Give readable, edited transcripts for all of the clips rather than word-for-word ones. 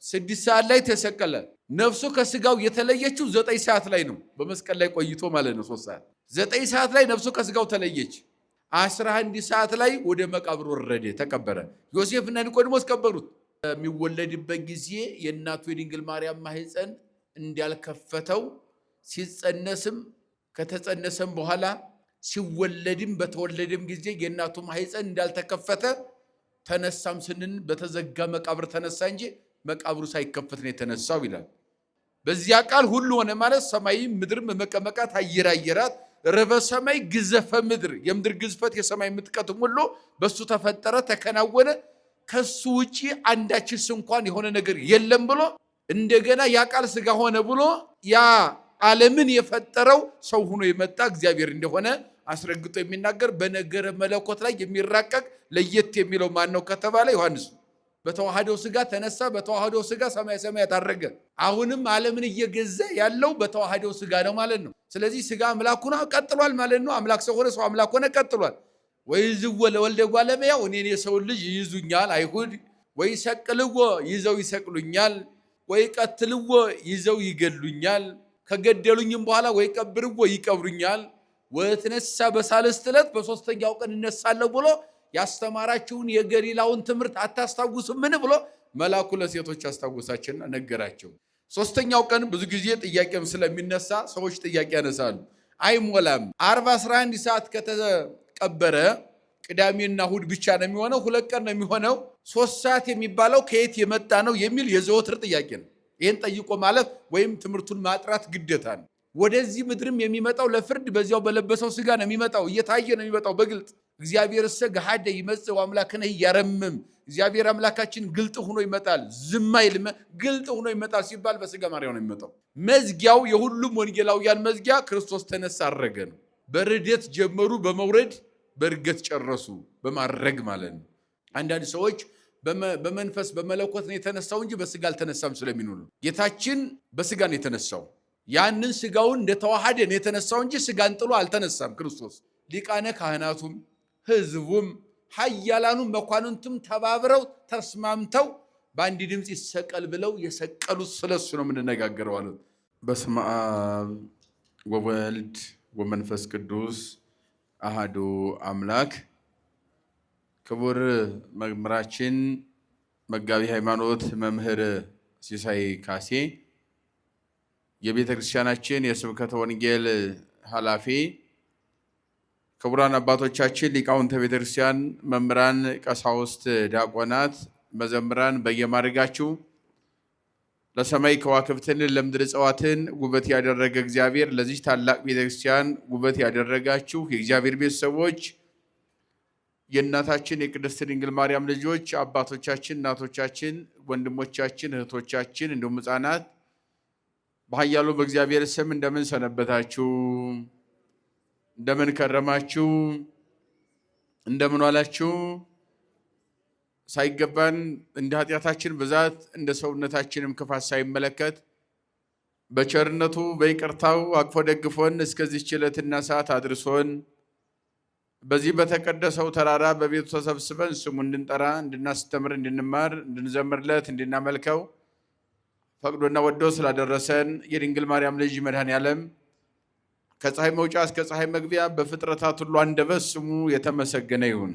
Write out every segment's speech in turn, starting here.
6 ሰዓት ላይ ተሰቀለ። ነፍሱ ከስጋው የተለየችው 9 ሰዓት ላይ ነው። በመስቀል ላይ ቆይቶ ማለት ነው 3 ሰዓት 9 ሰዓት ላይ ነፍሱ ከስጋው ተለየች። 11 ሰዓት ላይ ወደ መቃብር ወረደ፣ ተቀበረ። ዮሴፍና ኒቆዲሞስ ቀበሩት። የሚወለድበት ጊዜ የእናቱ የድንግል ማርያም ማህፀን እንዳልከፈተው ሲጸነስም ከተጸነሰም በኋላ ሲወለድም በተወለደም ጊዜ የእናቱ ማህፀን እንዳልተከፈተ ተነሳም ስንን በተዘጋ መቃብር ተነሳ እንጂ መቃብሩ ሳይከፈት ነው የተነሳው ይላል። በዚያ ቃል ሁሉ ሆነ ማለት ሰማይም ምድርም መቀመቃት አየራት ረበ ሰማይ ግዘፈ ምድር የምድር ግዝፈት የሰማይ ምጥቀት ሁሉ በሱ ተፈጠረ ተከናወነ። ከሱ ውጪ አንዳችስ እንኳን የሆነ ነገር የለም ብሎ እንደገና ያ ቃል ስጋ ሆነ ብሎ ያ ዓለምን የፈጠረው ሰው ሆኖ የመጣ እግዚአብሔር እንደሆነ አስረግጦ የሚናገር በነገረ መለኮት ላይ የሚራቀቅ ለየት የሚለው ማን ነው ከተባለ ዮሐንስ በተዋህዶ ስጋ ተነሳ፣ በተዋህዶ ስጋ ሰማይ ሰማያት አረገ። አሁንም ዓለምን እየገዛ ያለው በተዋህዶ ስጋ ነው ማለት ነው። ስለዚህ ስጋ አምላክ ሆኖ ቀጥሏል ማለት ነው። አምላክ ሰው ሆነ፣ ሰው አምላክ ሆነ ቀጥሏል። ወይ ዝወ ለወልደ እጓለ እመሕያው እኔን የሰው ልጅ ይይዙኛል አይሁድ፣ ወይ ሰቅልዎ ይዘው ይሰቅሉኛል፣ ወይ ቀትልዎ ይዘው ይገድሉኛል፣ ከገደሉኝም በኋላ ወይ ቀብርዎ ይቀብሩኛል፣ ወትነሳ በሳልስት ዕለት በሶስተኛው ቀን እነሳለሁ ብሎ ያስተማራችሁን የገሊላውን ትምህርት አታስታውሱምን ብሎ መልአኩ ለሴቶች አስታወሳቸውና ነገራቸው። ሶስተኛው ቀን ብዙ ጊዜ ጥያቄም ስለሚነሳ ሰዎች ጥያቄ ያነሳሉ። አይሞላም 11 ሰዓት ከተቀበረ ቅዳሜና እሑድ ብቻ ነው የሚሆነው? 2 ቀን ነው የሚሆነው? 3 ሰዓት የሚባለው ከየት የመጣ ነው የሚል የዘወትር ጥያቄ ነው። ይህን ጠይቆ ማለፍ ወይም ትምህርቱን ማጥራት ግዴታ ነው። ወደዚህ ምድርም የሚመጣው ለፍርድ በዚያው በለበሰው ስጋ ነው የሚመጣው፣ እየታየ ነው የሚመጣው በግልጥ እግዚአብሔር እሰ ገሃደ ይመጽእ ወአምላክነ ያረምም። እግዚአብሔር አምላካችን ግልጥ ሆኖ ይመጣል፣ ዝም አይልም። ግልጥ ሆኖ ይመጣል ሲባል በስጋ ማርያም ነው የሚመጣው። መዝጊያው የሁሉም ወንጌላውያን መዝጊያ ክርስቶስ ተነሳ አረገ ነው። በርደት ጀመሩ፣ በመውረድ በእርገት ጨረሱ፣ በማረግ ማለት ነው። አንዳንድ ሰዎች በመንፈስ በመለኮት ነው የተነሳው እንጂ በስጋ አልተነሳም ስለሚሉ ነው። ጌታችን በስጋ ነው የተነሳው። ያንን ስጋውን እንደተዋሃደ ነው የተነሳው እንጂ ስጋን ጥሎ አልተነሳም ክርስቶስ። ሊቃነ ካህናቱም ህዝቡም ኃያላኑም መኳንንቱም ተባብረው ተስማምተው በአንድ ድምፅ ይሰቀል ብለው የሰቀሉት ስለሱ ነው የምንነጋገረው አለ። በስመ አብ ወወልድ ወመንፈስ ቅዱስ አሃዱ አምላክ። ክቡር መምህራችን መጋቢ ሃይማኖት መምህር ሲሳይ ካሴ፣ የቤተ ክርስቲያናችን የስብከተ ወንጌል ኃላፊ፣ ክቡራን አባቶቻችን ሊቃውንተ ቤተ ክርስቲያን፣ መምህራን፣ ቀሳውስት፣ ዲያቆናት፣ መዘምራን በየማድረጋችሁ ለሰማይ ከዋክብትን ለምድር እጽዋትን ውበት ያደረገ እግዚአብሔር ለዚህ ታላቅ ቤተ ክርስቲያን ውበት ያደረጋችሁ የእግዚአብሔር ቤተሰቦች፣ የእናታችን የቅድስት ድንግል ማርያም ልጆች፣ አባቶቻችን፣ እናቶቻችን፣ ወንድሞቻችን፣ እህቶቻችን እንዲሁም ሕፃናት በኃያሉ በእግዚአብሔር ስም እንደምን ሰነበታችሁ? እንደምን ከረማችሁ? እንደምን ዋላችሁ? ሳይገባን እንደ ኃጢአታችን ብዛት እንደ ሰውነታችንም ክፋት ሳይመለከት በቸርነቱ በይቅርታው አቅፎ ደግፎን እስከዚህች ዕለትና ሰዓት አድርሶን በዚህ በተቀደሰው ተራራ በቤቱ ተሰብስበን ስሙ እንድንጠራ፣ እንድናስተምር፣ እንድንማር፣ እንድንዘምርለት፣ እንድናመልከው ፈቅዶና ወዶ ስላደረሰን የድንግል ማርያም ልጅ መድኃኔዓለም ከፀሐይ መውጫ እስከ ፀሐይ መግቢያ በፍጥረታት ሁሉ አንደበት ስሙ የተመሰገነ ይሁን።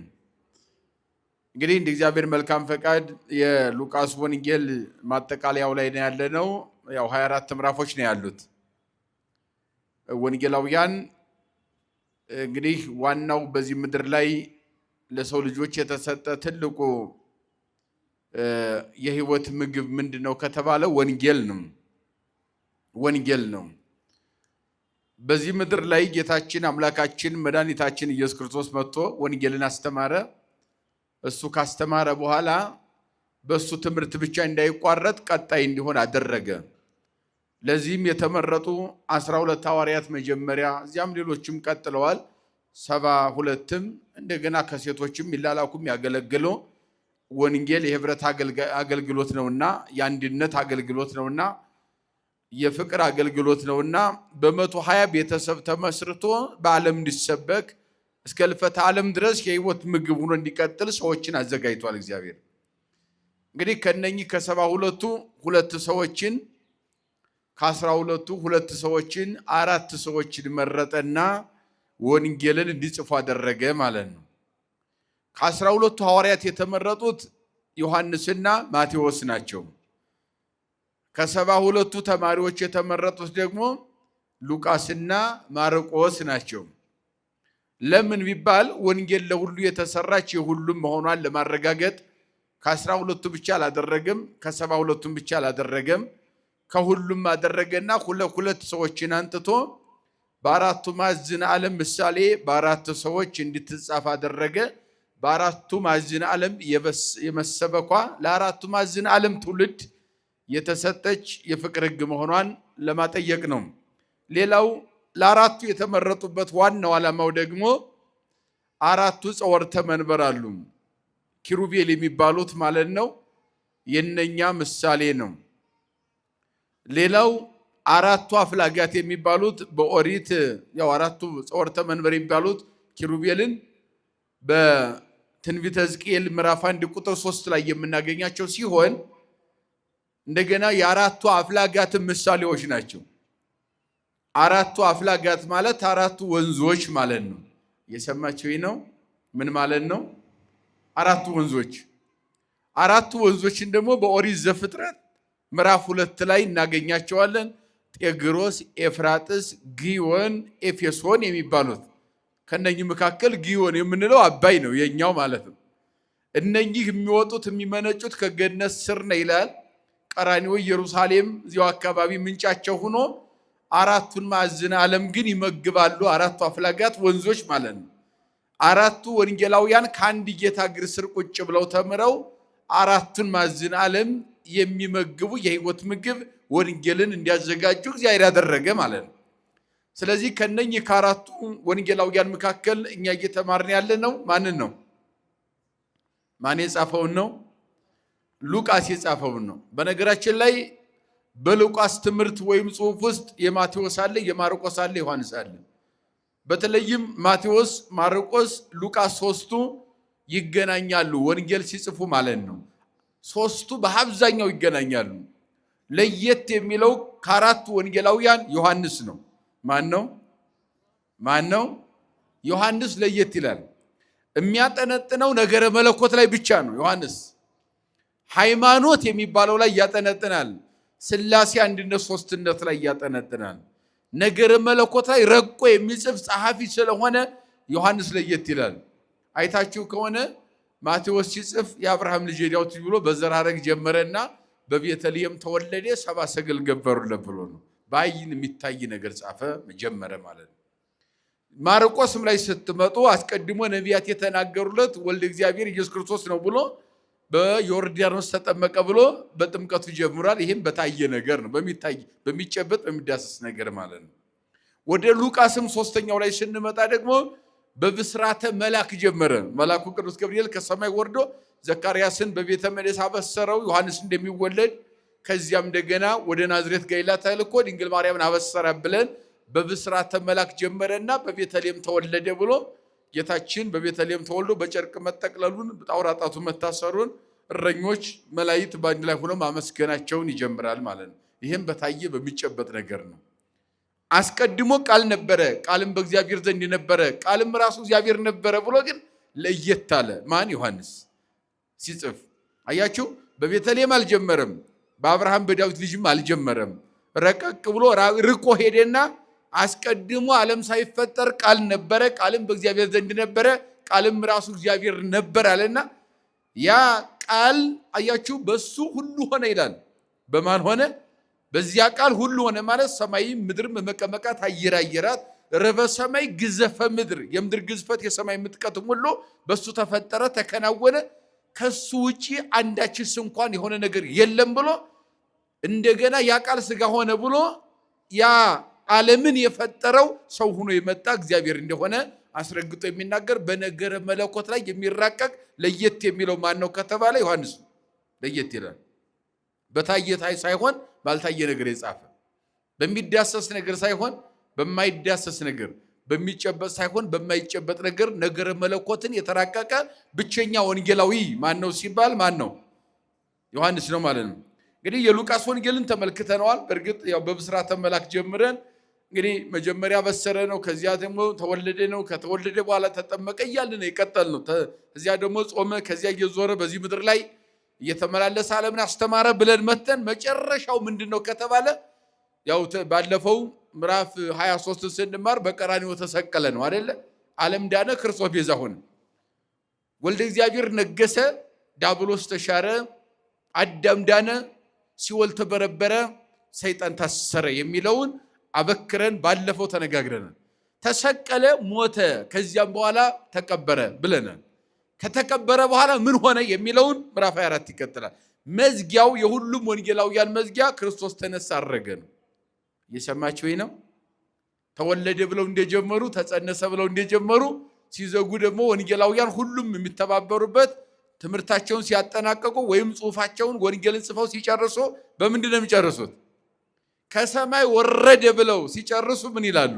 እንግዲህ እንደ እግዚአብሔር መልካም ፈቃድ የሉቃስ ወንጌል ማጠቃለያው ላይ ነው ያለነው። ያው 24 ምዕራፎች ነው ያሉት። ወንጌላውያን እንግዲህ ዋናው በዚህ ምድር ላይ ለሰው ልጆች የተሰጠ ትልቁ የህይወት ምግብ ምንድነው ከተባለ ወንጌል ነው። ወንጌል ነው። በዚህ ምድር ላይ ጌታችን አምላካችን መድኃኒታችን ኢየሱስ ክርስቶስ መጥቶ ወንጌልን አስተማረ። እሱ ካስተማረ በኋላ በሱ ትምህርት ብቻ እንዳይቋረጥ ቀጣይ እንዲሆን አደረገ። ለዚህም የተመረጡ 12 ሐዋርያት መጀመሪያ፣ እዚያም ሌሎችም ቀጥለዋል። 72ም እንደገና ከሴቶችም ይላላኩም ያገለግሉ። ወንጌል የህብረት አገልግሎት ነውና፣ የአንድነት አገልግሎት ነውና፣ የፍቅር አገልግሎት ነውና በ120 ቤተሰብ ተመስርቶ በዓለም እንዲሰበክ እስከ ልፈተ ዓለም ድረስ የህይወት ምግብ ሆኖ እንዲቀጥል ሰዎችን አዘጋጅቷል እግዚአብሔር። እንግዲህ ከነኚህ ከ72ቱ ሁለት ሰዎችን ከ12ቱ ሁለት ሰዎችን አራት ሰዎችን መረጠና ወንጌልን እንዲጽፉ አደረገ ማለት ነው። ከ12ቱ ሐዋርያት የተመረጡት ዮሐንስና ማቴዎስ ናቸው። ከ72ቱ ተማሪዎች የተመረጡት ደግሞ ሉቃስና ማርቆስ ናቸው። ለምን ቢባል ወንጌል ለሁሉ የተሰራች የሁሉም መሆኗን ለማረጋገጥ ከ12ቱ ብቻ አላደረገም፣ ከ72ቱም ብቻ አላደረገም፣ ከሁሉም አደረገና ሁለት ሰዎችን አንጥቶ በአራቱ ማዕዘነ ዓለም ምሳሌ በአራት ሰዎች እንድትጻፍ አደረገ። በአራቱ ማዕዘነ ዓለም የመሰበኳ ለአራቱ ማዕዘነ ዓለም ትውልድ የተሰጠች የፍቅር ሕግ መሆኗን ለማጠየቅ ነው። ሌላው ለአራቱ የተመረጡበት ዋናው ዓላማው ደግሞ አራቱ ጸወርተ መንበር አሉ፣ ኪሩቤል የሚባሉት ማለት ነው። የነኛ ምሳሌ ነው። ሌላው አራቱ አፍላጋት የሚባሉት በኦሪት ያው አራቱ ጸወርተ መንበር የሚባሉት ኪሩቤልን በትንቢተ ሕዝቅኤል ምዕራፍ 1 ቁጥር 3 ላይ የምናገኛቸው ሲሆን እንደገና የአራቱ አፍላጋት ምሳሌዎች ናቸው። አራቱ አፍላጋት ማለት አራቱ ወንዞች ማለት ነው። እየሰማችሁ ነው? ምን ማለት ነው? አራቱ ወንዞች። አራቱ ወንዞችን ደግሞ በኦሪት ዘፍጥረት ምዕራፍ 2 ላይ እናገኛቸዋለን። ጤግሮስ፣ ኤፍራጥስ፣ ግዮን፣ ኤፌሶን የሚባሉት ከነኚህ መካከል ግዮን የምንለው አባይ ነው የኛው ማለት ነው። እነኚህ የሚወጡት የሚመነጩት ከገነት ስር ነው ይላል። ቀራንዮ ኢየሩሳሌም እዚያው አካባቢ ምንጫቸው ሆኖ አራቱን ማዕዘነ ዓለም ግን ይመግባሉ። አራቱ አፍላጋት ወንዞች ማለት ነው። አራቱ ወንጌላውያን ከአንድ ጌታ እግር ስር ቁጭ ብለው ተምረው አራቱን ማዕዘነ ዓለም የሚመግቡ የሕይወት ምግብ ወንጌልን እንዲያዘጋጁ እግዚአብሔር ያደረገ ማለት ነው። ስለዚህ ከነኚህ ከአራቱ ወንጌላውያን መካከል እኛ እየተማርን ያለ ነው ማንን ነው? ማን የጻፈውን ነው? ሉቃስ የጻፈውን ነው። በነገራችን ላይ በሉቃስ ትምህርት ወይም ጽሑፍ ውስጥ የማቴዎስ አለ፣ የማርቆስ አለ፣ ዮሐንስ አለ። በተለይም ማቴዎስ፣ ማርቆስ፣ ሉቃስ ሶስቱ ይገናኛሉ ወንጌል ሲጽፉ ማለት ነው። ሶስቱ በአብዛኛው ይገናኛሉ። ለየት የሚለው ከአራቱ ወንጌላውያን ዮሐንስ ነው። ማን ነው? ዮሐንስ ለየት ይላል። የሚያጠነጥነው ነገረ መለኮት ላይ ብቻ ነው። ዮሐንስ ሃይማኖት የሚባለው ላይ ያጠነጥናል። ሥላሴ አንድነት ሶስትነት ላይ ያጠነጥናል። ነገረ መለኮት ላይ ረቆ የሚጽፍ ጸሐፊ ስለሆነ ዮሐንስ ለየት ይላል። አይታችሁ ከሆነ ማቴዎስ ሲጽፍ የአብርሃም ልጅ ዳዊት ብሎ በዘር ሐረግ ጀመረና በቤተልሔም ተወለደ፣ ሰብአ ሰገል ገበሩለት ብሎ ነው። በዓይን የሚታይ ነገር ጻፈ ጀመረ ማለት ነው። ማርቆስም ላይ ስትመጡ አስቀድሞ ነቢያት የተናገሩለት ወልደ እግዚአብሔር ኢየሱስ ክርስቶስ ነው ብሎ በዮርዳኖስ ተጠመቀ ብሎ በጥምቀቱ ጀምሯል። ይህም በታየ ነገር ነው፣ በሚታይ በሚጨበጥ በሚዳሰስ ነገር ማለት ነው። ወደ ሉቃስም ሶስተኛው ላይ ስንመጣ ደግሞ በብስራተ መልአክ ጀመረ። መልአኩ ቅዱስ ገብርኤል ከሰማይ ወርዶ ዘካርያስን በቤተ መቅደስ አበሰረው ዮሐንስ እንደሚወለድ። ከዚያም እንደገና ወደ ናዝሬት ገሊላ ተልኮ ድንግል ማርያምን አበሰረ ብለን በብስራተ መልአክ ጀመረና በቤተልሔም ተወለደ ብሎ ጌታችን በቤተልሔም ተወልዶ በጨርቅ መጠቅለሉን ጣውራ ጣቱ መታሰሩን እረኞች መላእክት በአንድ ላይ ሆነው ማመስገናቸውን ይጀምራል ማለት ነው። ይህም በታየ በሚጨበጥ ነገር ነው። አስቀድሞ ቃል ነበረ፣ ቃልም በእግዚአብሔር ዘንድ ነበረ፣ ቃልም ራሱ እግዚአብሔር ነበረ ብሎ ግን ለየት አለ። ማን? ዮሐንስ ሲጽፍ አያችሁ። በቤተልሔም አልጀመረም፣ በአብርሃም በዳዊት ልጅም አልጀመረም። ረቀቅ ብሎ ርቆ ሄደና አስቀድሞ ዓለም ሳይፈጠር ቃል ነበረ፣ ቃልም በእግዚአብሔር ዘንድ ነበረ፣ ቃልም ራሱ እግዚአብሔር ነበር አለና ያ ቃል አያችሁ በሱ ሁሉ ሆነ ይላል። በማን ሆነ? በዚያ ቃል ሁሉ ሆነ ማለት ሰማይም ምድርም መቀመቃት አየራት ረበ ሰማይ ግዘፈ ምድር የምድር ግዝፈት የሰማይ ምጥቀትም ሁሉ በሱ ተፈጠረ ተከናወነ። ከሱ ውጪ አንዳችስ እንኳን የሆነ ነገር የለም ብሎ እንደገና ያ ቃል ሥጋ ሆነ ብሎ ያ ዓለምን የፈጠረው ሰው ሆኖ የመጣ እግዚአብሔር እንደሆነ አስረግጦ የሚናገር በነገረ መለኮት ላይ የሚራቀቅ ለየት የሚለው ማን ነው ከተባለ ዮሐንስ ለየት ይላል። በታየ ሳይሆን ባልታየ ነገር የጻፈ፣ በሚዳሰስ ነገር ሳይሆን በማይዳሰስ ነገር፣ በሚጨበጥ ሳይሆን በማይጨበጥ ነገር ነገረ መለኮትን የተራቀቀ ብቸኛ ወንጌላዊ ማን ነው ሲባል ማን ነው? ዮሐንስ ነው ማለት ነው። እንግዲህ የሉቃስ ወንጌልን ተመልክተነዋል። በእርግጥ ያው በብስራተ መልአክ ጀምረን እንግዲህ መጀመሪያ በሰረ ነው፣ ከዚያ ደግሞ ተወለደ ነው፣ ከተወለደ በኋላ ተጠመቀ እያልን ነው የቀጠል ነው። ከዚያ ደግሞ ጾመ፣ ከዚያ እየዞረ በዚህ ምድር ላይ እየተመላለሰ ዓለምን አስተማረ ብለን መተን መጨረሻው ምንድን ነው ከተባለ ያው ባለፈው ምዕራፍ 23 ስንማር በቀራንዮ ተሰቀለ ነው አይደለ? ዓለም ዳነ፣ ክርስቶስ ቤዛ ሆነ፣ ወልደ እግዚአብሔር ነገሰ፣ ዲያብሎስ ተሻረ፣ አዳም ዳነ፣ ሲኦል ተበረበረ፣ ሰይጣን ታሰረ የሚለውን አበክረን ባለፈው ተነጋግረናል። ተሰቀለ፣ ሞተ፣ ከዚያም በኋላ ተቀበረ ብለናል። ከተቀበረ በኋላ ምን ሆነ የሚለውን ምዕራፍ 24 ይቀጥላል። መዝጊያው የሁሉም ወንጌላውያን መዝጊያ ክርስቶስ ተነሳ አረገ ነው። እየሰማችሁ ነው። ተወለደ ብለው እንደጀመሩ፣ ተጸነሰ ብለው እንደጀመሩ ሲዘጉ ደግሞ ወንጌላውያን ሁሉም የሚተባበሩበት ትምህርታቸውን ሲያጠናቀቁ ወይም ጽሑፋቸውን ወንጌልን ጽፈው ሲጨርሱ በምንድን ነው የሚጨርሱት? ከሰማይ ወረደ ብለው ሲጨርሱ ምን ይላሉ?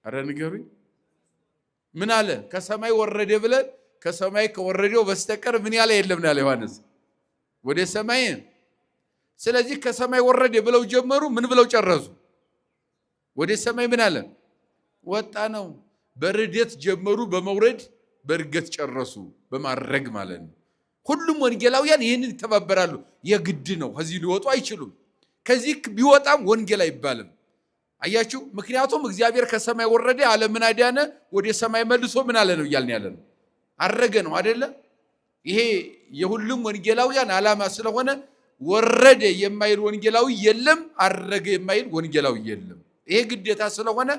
አረ ንገሩኝ። ምን አለ? ከሰማይ ወረደ ብለን ከሰማይ ከወረደው በስተቀር ምን ያለ የለም ያለ ዮሐንስ ወደ ሰማይ። ስለዚህ ከሰማይ ወረደ ብለው ጀመሩ። ምን ብለው ጨረሱ? ወደ ሰማይ ምን አለ? ወጣ ነው። በርደት ጀመሩ፣ በመውረድ በእርገት ጨረሱ፣ በማድረግ ማለት ነው። ሁሉም ወንጌላውያን ይህንን ይተባበራሉ። የግድ ነው። ከዚህ ሊወጡ አይችሉም። ከዚህ ቢወጣም ወንጌል አይባልም። አያችሁ፣ ምክንያቱም እግዚአብሔር ከሰማይ ወረደ፣ ዓለምን አዳነ፣ ወደ ሰማይ መልሶ ምን አለ ነው እያልን ያለ ነው። አረገ ነው አይደለ? ይሄ የሁሉም ወንጌላውያን ዓላማ ስለሆነ ወረደ የማይል ወንጌላዊ የለም፣ አረገ የማይል ወንጌላዊ የለም። ይሄ ግዴታ ስለሆነ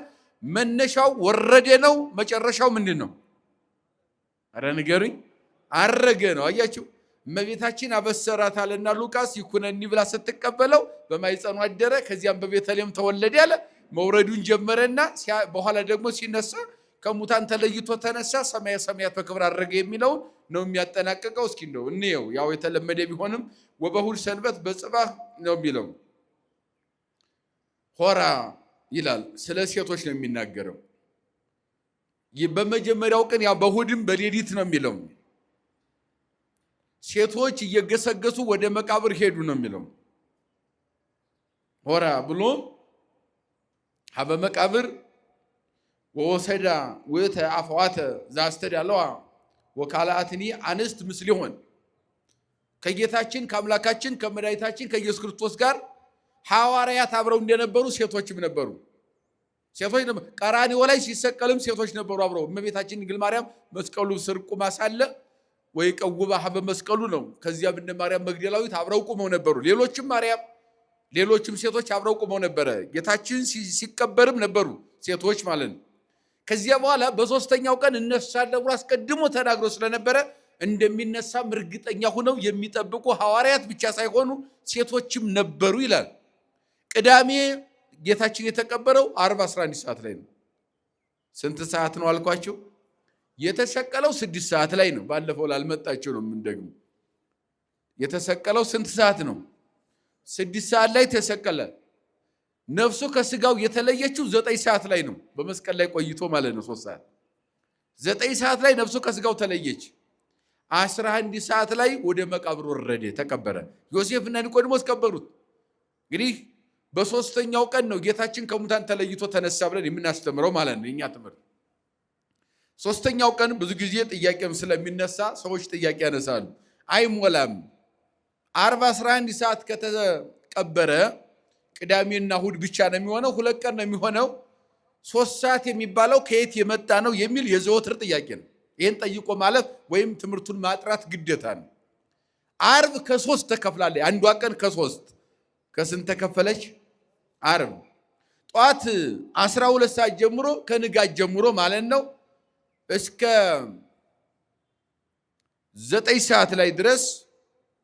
መነሻው ወረደ ነው፣ መጨረሻው ምንድን ነው? አረ ንገሩኝ። አረገ ነው። አያችሁ፣ እመቤታችን አበሰራታልና ሉቃስ ይኩነኒ ብላ ስትቀበለው በማይጸኑ አደረ፣ ከዚያም በቤተልሔም ተወለደ ያለ መውረዱን ጀመረና በኋላ ደግሞ ሲነሳ ከሙታን ተለይቶ ተነሳ፣ ሰማየ ሰማያት በክብር አረገ የሚለውን ነው የሚያጠናቅቀው። እስኪ እንደው እንየው። ያው የተለመደ ቢሆንም ወበሁል ሰንበት በጽባህ ነው የሚለው። ሆራ ይላል፣ ስለ ሴቶች ነው የሚናገረው። በመጀመሪያው ቀን ያው በእሑድም በሌሊት ነው የሚለው። ሴቶች እየገሰገሱ ወደ መቃብር ሄዱ ነው የሚለው። ሆራ ብሎ ሀበ መቃብር ወወሰዳ ውእተ አፈዋተ ዘአስተዳለዋ ወካልአትኒ አንስት ምስሊሆን። ከጌታችን ከአምላካችን ከመድኃኒታችን ከኢየሱስ ክርስቶስ ጋር ሐዋርያት አብረው እንደነበሩ ሴቶችም ነበሩ። ሴቶች ቀራንዮ ላይ ሲሰቀልም ሴቶች ነበሩ አብረው። እመቤታችን ድንግል ማርያም መስቀሉ ስር ቁማ ሳለ ወይ ቀውባ ሀበ መስቀሉ ነው። ከዚያም እነ ማርያም መግደላዊት አብረው ቁመው ነበሩ። ሌሎችም ሴቶች አብረው ቁመው ነበረ። ጌታችን ሲቀበርም ነበሩ ሴቶች ማለት ነው። ከዚያ በኋላ በሶስተኛው ቀን እነሳለሁ ብሎ አስቀድሞ ተናግሮ ስለነበረ እንደሚነሳም እርግጠኛ ሆነው የሚጠብቁ ሐዋርያት ብቻ ሳይሆኑ ሴቶችም ነበሩ ይላል። ቅዳሜ ጌታችን የተቀበረው 11 ሰዓት ላይ ነው። ስንት ሰዓት ነው አልኳቸው? የተሰቀለው 6 ሰዓት ላይ ነው። ባለፈው ላልመጣቸው ነው የምንደግሙ። የተሰቀለው ስንት ሰዓት ነው? 6 ሰዓት ላይ ተሰቀለ። ነፍሱ ከስጋው የተለየችው 9 ሰዓት ላይ ነው። በመስቀል ላይ ቆይቶ ማለት ነው 3 ሰዓት። 9 ሰዓት ላይ ነፍሱ ከስጋው ተለየች። 11 ሰዓት ላይ ወደ መቃብር ወረደ፣ ተቀበረ። ዮሴፍና ኒቆዲሞስ ቀበሩት። እንግዲህ በሶስተኛው ቀን ነው ጌታችን ከሙታን ተለይቶ ተነሳ ብለን የምናስተምረው ማለት ነው። የኛ ትምህርት ሶስተኛው ቀን ብዙ ጊዜ ጥያቄም ስለሚነሳ ሰዎች ጥያቄ ያነሳሉ። አይሞላም። 11 ሰዓት ከተቀበረ ቅዳሜና እሑድ ብቻ ነው የሚሆነው? 2 ቀን ነው የሚሆነው? 3 ሰዓት የሚባለው ከየት የመጣ ነው የሚል የዘወትር ጥያቄ ነው። ይህን ጠይቆ ማለፍ ወይም ትምህርቱን ማጥራት ግዴታ ነው። ዓርብ ከ3 ተከፍላለች። አንዷ ቀን ከ3 ከስንት ተከፈለች? ዓርብ ጠዋት 12 ሰዓት ጀምሮ ከንጋት ጀምሮ ማለት ነው እስከ 9 ሰዓት ላይ ድረስ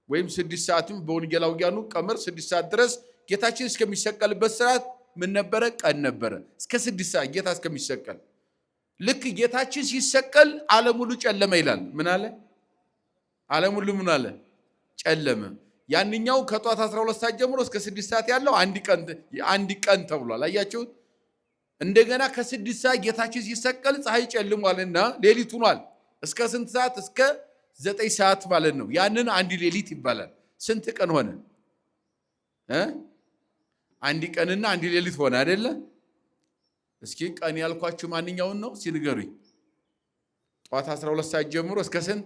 ወይም 6 ሰዓትም በወንጌላውያኑ ቀመር 6 ሰዓት ድረስ ጌታችን እስከሚሰቀልበት ሰዓት ምን ነበረ? ቀን ነበረ። እስከ 6 ሰዓት ጌታ እስከሚሰቀል። ልክ ጌታችን ሲሰቀል ዓለም ሁሉ ጨለመ ይላል። ምን አለ? ዓለም ሁሉ ምን አለ? ጨለመ። ያንኛው ከጧት 12 ሰዓት ጀምሮ እስከ 6 ሰዓት ያለው አንድ ቀን ተብሏል። አያችሁት? እንደገና ከ6 ሰዓት ጌታችን ሲሰቀል ፀሐይ ጨልሟልና ሌሊት ሆኗል። እስከ ስንት ሰዓት? እስከ 9 ሰዓት ማለት ነው። ያንን አንድ ሌሊት ይባላል። ስንት ቀን ሆነ? አንድ ቀንና አንድ ሌሊት ሆነ አይደለ? እስኪ ቀን ያልኳችሁ ማንኛውን ነው ሲንገሩኝ? ጠዋት 12 ሰዓት ጀምሮ እስከ ስንት?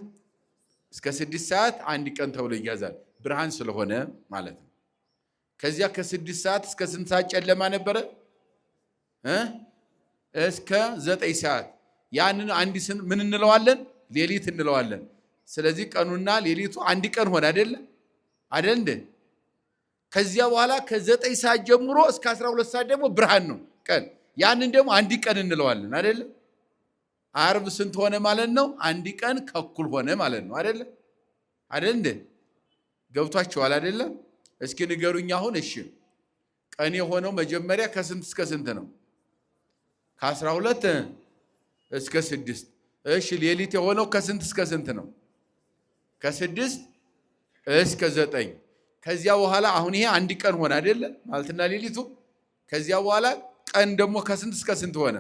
እስከ 6 ሰዓት አንድ ቀን ተብሎ ይያዛል። ብርሃን ስለሆነ ማለት ነው። ከዚያ ከ6 ሰዓት እስከ ስንት ሰዓት ጨለማ ነበረ? እስከ 9 ሰዓት። ያንን አንድ ምን እንለዋለን? ሌሊት እንለዋለን። ስለዚህ ቀኑና ሌሊቱ አንድ ቀን ሆነ አይደለ? አይደል እንዴ? ከዚያ በኋላ ከ9 ሰዓት ጀምሮ እስከ 12 ሰዓት ደግሞ ብርሃን ነው ቀን። ያንን ደግሞ አንድ ቀን እንለዋለን አይደለ? ዓርብ ስንት ሆነ ማለት ነው? አንድ ቀን ከኩል ሆነ ማለት ነው አይደለ? አይደል እንዴ? ገብቷችኋል አይደለ? እስኪ ንገሩኝ አሁን። እሺ ቀን የሆነው መጀመሪያ ከስንት እስከ ስንት ነው? ከ12 እስከ 6። እሺ ሌሊት የሆነው ከስንት እስከ ስንት ነው? ከ6 እስከ 9። ከዚያ በኋላ አሁን ይሄ አንድ ቀን ሆነ አይደለ? ማለትና ሌሊቱ። ከዚያ በኋላ ቀን ደግሞ ከስንት እስከ ስንት ሆነ?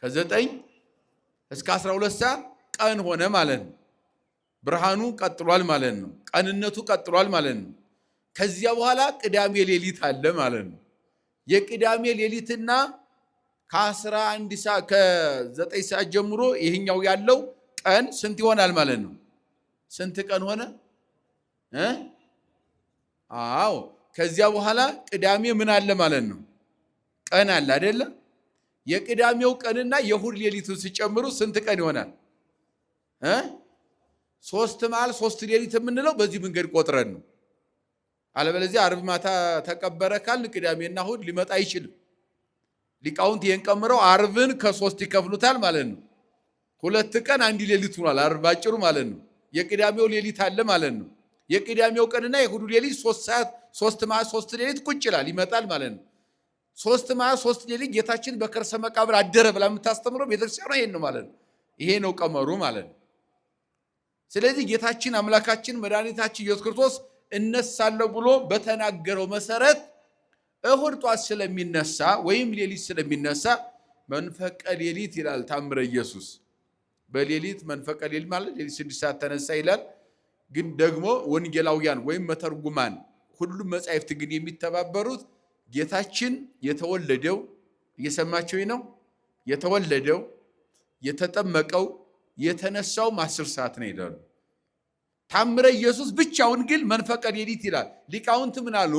ከ9 እስከ 12 ሰዓት ቀን ሆነ ማለት ነው። ብርሃኑ ቀጥሏል ማለት ነው። ቀንነቱ ቀጥሏል ማለት ነው። ከዚያ በኋላ ቅዳሜ ሌሊት አለ ማለት ነው። የቅዳሜ ሌሊትና ከ11 ሰዓት ከ9 ሰዓት ጀምሮ ይሄኛው ያለው ቀን ስንት ይሆናል ማለት ነው? ስንት ቀን ሆነ? አዎ ከዚያ በኋላ ቅዳሜ ምን አለ ማለት ነው? ቀን አለ አይደለ? የቅዳሜው ቀንና የእሑድ ሌሊቱን ሲጨምሩ ስንት ቀን ይሆናል? 3 መዓልት 3 ሌሊት የምንለው በዚህ መንገድ ቆጥረን ነው። አለበለዚያ ዓርብ ማታ ተቀበረ ካልን ቅዳሜና እሑድ ሊመጣ አይችልም። ሊቃውንት ይሄን ቀምረው ዓርብን ከ3 ይከፍሉታል ማለት ነው። 2 ቀን አንድ ሌሊት ሆኗል ዓርብ ባጭሩ ማለት ነው። የቅዳሜው ሌሊት አለ ማለት ነው። የቅዳሜው ቀንና የእሑዱ ሌሊት 3 ሰዓት 3 መዓልት 3 ሌሊት ቁጭ ይላል ይመጣል ማለት ነው። 3 መዓልት 3 ሌሊት ጌታችን በከርሰ መቃብር አደረ ብላ የምታስተምረው ቤተክርስቲያኗ ይሄን ነው ማለት ነው። ይሄ ነው ቀመሩ ማለት ነው። ስለዚህ ጌታችን አምላካችን መድኃኒታችን ኢየሱስ ክርስቶስ እነሳለሁ ብሎ በተናገረው መሰረት እሑድ ጧት ስለሚነሳ ወይም ሌሊት ስለሚነሳ መንፈቀ ሌሊት ይላል ታምረ ኢየሱስ። በሌሊት መንፈቀ ሌሊት ማለት ሌሊት 6 ሰዓት ተነሳ ይላል። ግን ደግሞ ወንጌላውያን ወይም መተርጉማን ሁሉም መጻሕፍት ግን የሚተባበሩት ጌታችን የተወለደው እየሰማችሁኝ ነው? የተወለደው የተጠመቀው የተነሳውም 10 ሰዓት ነው ይላሉ። ታምረ ኢየሱስ ብቻውን ግን መንፈቀ ሌሊት ይላል። ሊቃውንት ምን አሉ?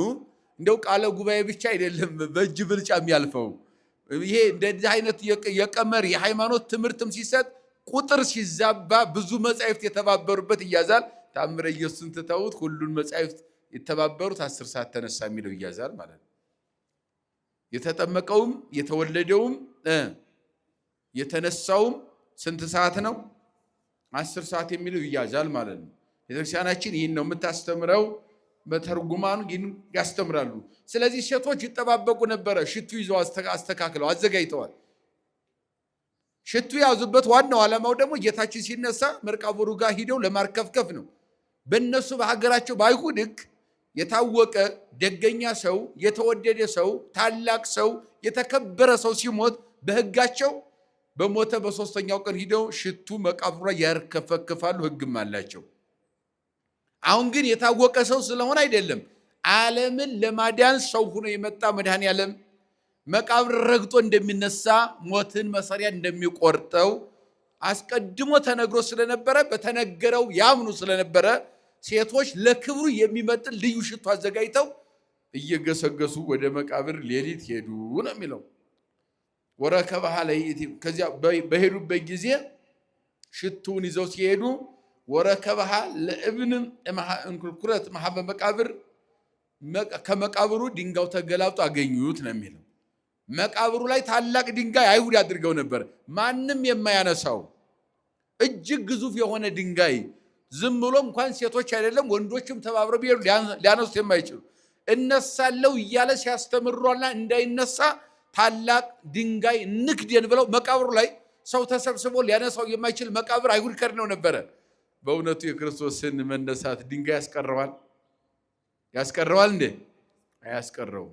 እንደው ቃለ ጉባኤ ብቻ አይደለም በእጅ ብልጫ የሚያልፈው ይሄ እንደዚህ አይነት የቀመር የሃይማኖት ትምህርትም ሲሰጥ ቁጥር ሲዛባ ብዙ መጻሕፍት የተባበሩበት ይያዛል። ታምረ ኢየሱስን ትተውት ሁሉን መጻሕፍት የተባበሩት 10 ሰዓት ተነሳ የሚለው ይያዛል ማለት ነው። የተጠመቀውም የተወለደውም የተነሳውም ስንት ሰዓት ነው? 10 ሰዓት የሚለው ይያዛል ማለት ነው። ቤተክርስቲያናችን ይህን ነው የምታስተምረው። በተርጉማኑ ግን ያስተምራሉ። ስለዚህ ሴቶች ይጠባበቁ ነበረ። ሽቱ ይዘው አስተካክለው አዘጋጅተዋል። ሽቱ ያዙበት ዋናው ዓላማው ደግሞ ጌታችን ሲነሳ መቃብሩ ጋር ሂደው ለማርከፍከፍ ነው። በእነሱ በሀገራቸው በአይሁድ ሕግ የታወቀ ደገኛ ሰው፣ የተወደደ ሰው፣ ታላቅ ሰው፣ የተከበረ ሰው ሲሞት በሕጋቸው በሞተ በ3ኛው ቀን ሂደው ሽቱ መቃብሩ ላይ ያርከፈክፋሉ። ሕግም አላቸው። አሁን ግን የታወቀ ሰው ስለሆነ አይደለም። ዓለምን ለማዳን ሰው ሆኖ የመጣ መድኃኔዓለም መቃብር ረግጦ እንደሚነሳ ሞትን መሰሪያ እንደሚቆርጠው አስቀድሞ ተነግሮ ስለነበረ በተነገረው ያምኑ ስለነበረ ሴቶች ለክብሩ የሚመጥን ልዩ ሽቱ አዘጋጅተው እየገሰገሱ ወደ መቃብር ሌሊት ሄዱ ነው የሚለው። ወረከበሃ ለይእቲ ከዚያ በሄዱበት ጊዜ ሽቱን ይዘው ሲሄዱ ወረከበሃ ለእብን እንኩልኩረት ማህበ መቃብር ከመቃብሩ ድንጋዩ ተገላብጦ አገኙት ነው የሚለው። መቃብሩ ላይ ታላቅ ድንጋይ አይሁድ አድርገው ነበር፣ ማንም የማያነሳው እጅግ ግዙፍ የሆነ ድንጋይ ዝም ብሎ እንኳን ሴቶች አይደለም ወንዶችም ተባብረው ቢሄዱ ሊያነሱት የማይችሉ እነሳለው እያለ ሲያስተምሯልና እንዳይነሳ ታላቅ ድንጋይ ንክደን ብለው መቃብሩ ላይ ሰው ተሰብስቦ ሊያነሳው የማይችል መቃብር አይሁድ ከድነው ነበረ። በእውነቱ የክርስቶስን መነሳት ድንጋይ ያስቀረዋል? ያስቀረዋል እንዴ? አያስቀረውም።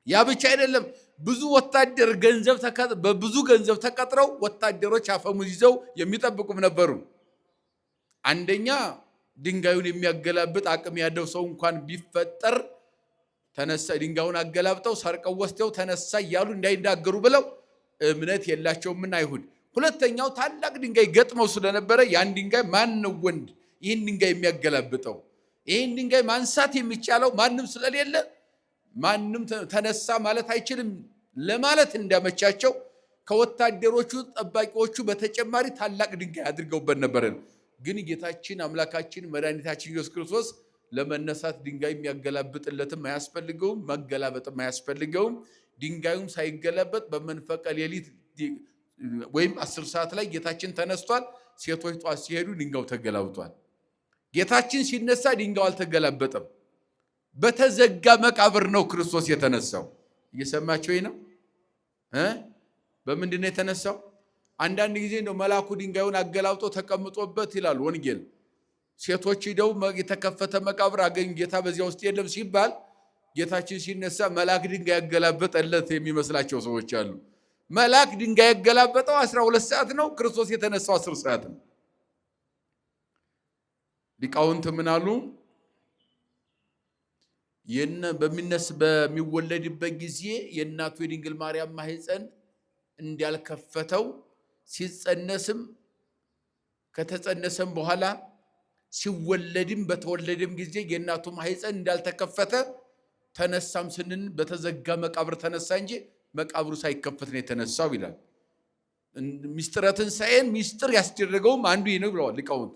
ያ ብቻ አይደለም፣ ብዙ ወታደር በብዙ ገንዘብ ተቀጥረው ወታደሮች አፈሙዝ ይዘው የሚጠብቁም ነበሩ። አንደኛ ድንጋዩን የሚያገላብጥ አቅም ያለው ሰው እንኳን ቢፈጠር ተነሳ ድንጋዩን አገላብጠው ሰርቀው ወስደው ተነሳ እያሉ እንዳይናገሩ ብለው እምነት የላቸውምና አይሁድ። ሁለተኛው ታላቅ ድንጋይ ገጥመው ስለነበረ ያን ድንጋይ ማን ነው ወንድ ይህን ድንጋይ የሚያገላብጠው? ይህን ድንጋይ ማንሳት የሚቻለው ማንም ስለሌለ ማንም ተነሳ ማለት አይችልም ለማለት እንዳመቻቸው ከወታደሮቹ ጠባቂዎቹ በተጨማሪ ታላቅ ድንጋይ አድርገውበት ነበር። ግን ጌታችን አምላካችን መድኃኒታችን ኢየሱስ ክርስቶስ ለመነሳት ድንጋይ የሚያገላብጥለትም አያስፈልገውም፣ መገላበጥም አያስፈልገውም። ድንጋዩም ሳይገላበጥ በመንፈቀ ሌሊት ወይም 10 ሰዓት ላይ ጌታችን ተነስቷል። ሴቶች ጧት ሲሄዱ ድንጋዩ ተገላብጧል። ጌታችን ሲነሳ ድንጋዩ አልተገላበጠም። በተዘጋ መቃብር ነው ክርስቶስ የተነሳው። እየሰማችሁ ነው? በምንድን ነው የተነሳው? አንዳንድ ጊዜ ነው መልአኩ ድንጋዩን አገላብጦ ተቀምጦበት ይላል ወንጌል። ሴቶች ሂደው የተከፈተ መቃብር አገኙ፣ ጌታ በዚያ ውስጥ የለም ሲባል ጌታችን ሲነሳ መልአክ ድንጋይ ያገላበጠለት የሚመስላቸው ሰዎች አሉ። መልአክ ድንጋይ ያገላበጠው 12 ሰዓት ነው። ክርስቶስ የተነሳው 10 ሰዓት ነው። ሊቃውንት ምን አሉ? በሚወለድበት ጊዜ የእናቱ የድንግል ማርያም ማህፀን እንዳልከፈተው ሲጸነስም ከተጸነሰም በኋላ ሲወለድም በተወለደም ጊዜ የእናቱ ማህፀን እንዳልተከፈተ ተነሳም ስንን በተዘጋ መቃብር ተነሳ እንጂ መቃብሩ ሳይከፈት ነው የተነሳው ይላል። ሚስጥረ ትንሣኤን ሚስጥር ያስደረገውም አንዱ ይህ ነው ብለዋል ሊቃውንት።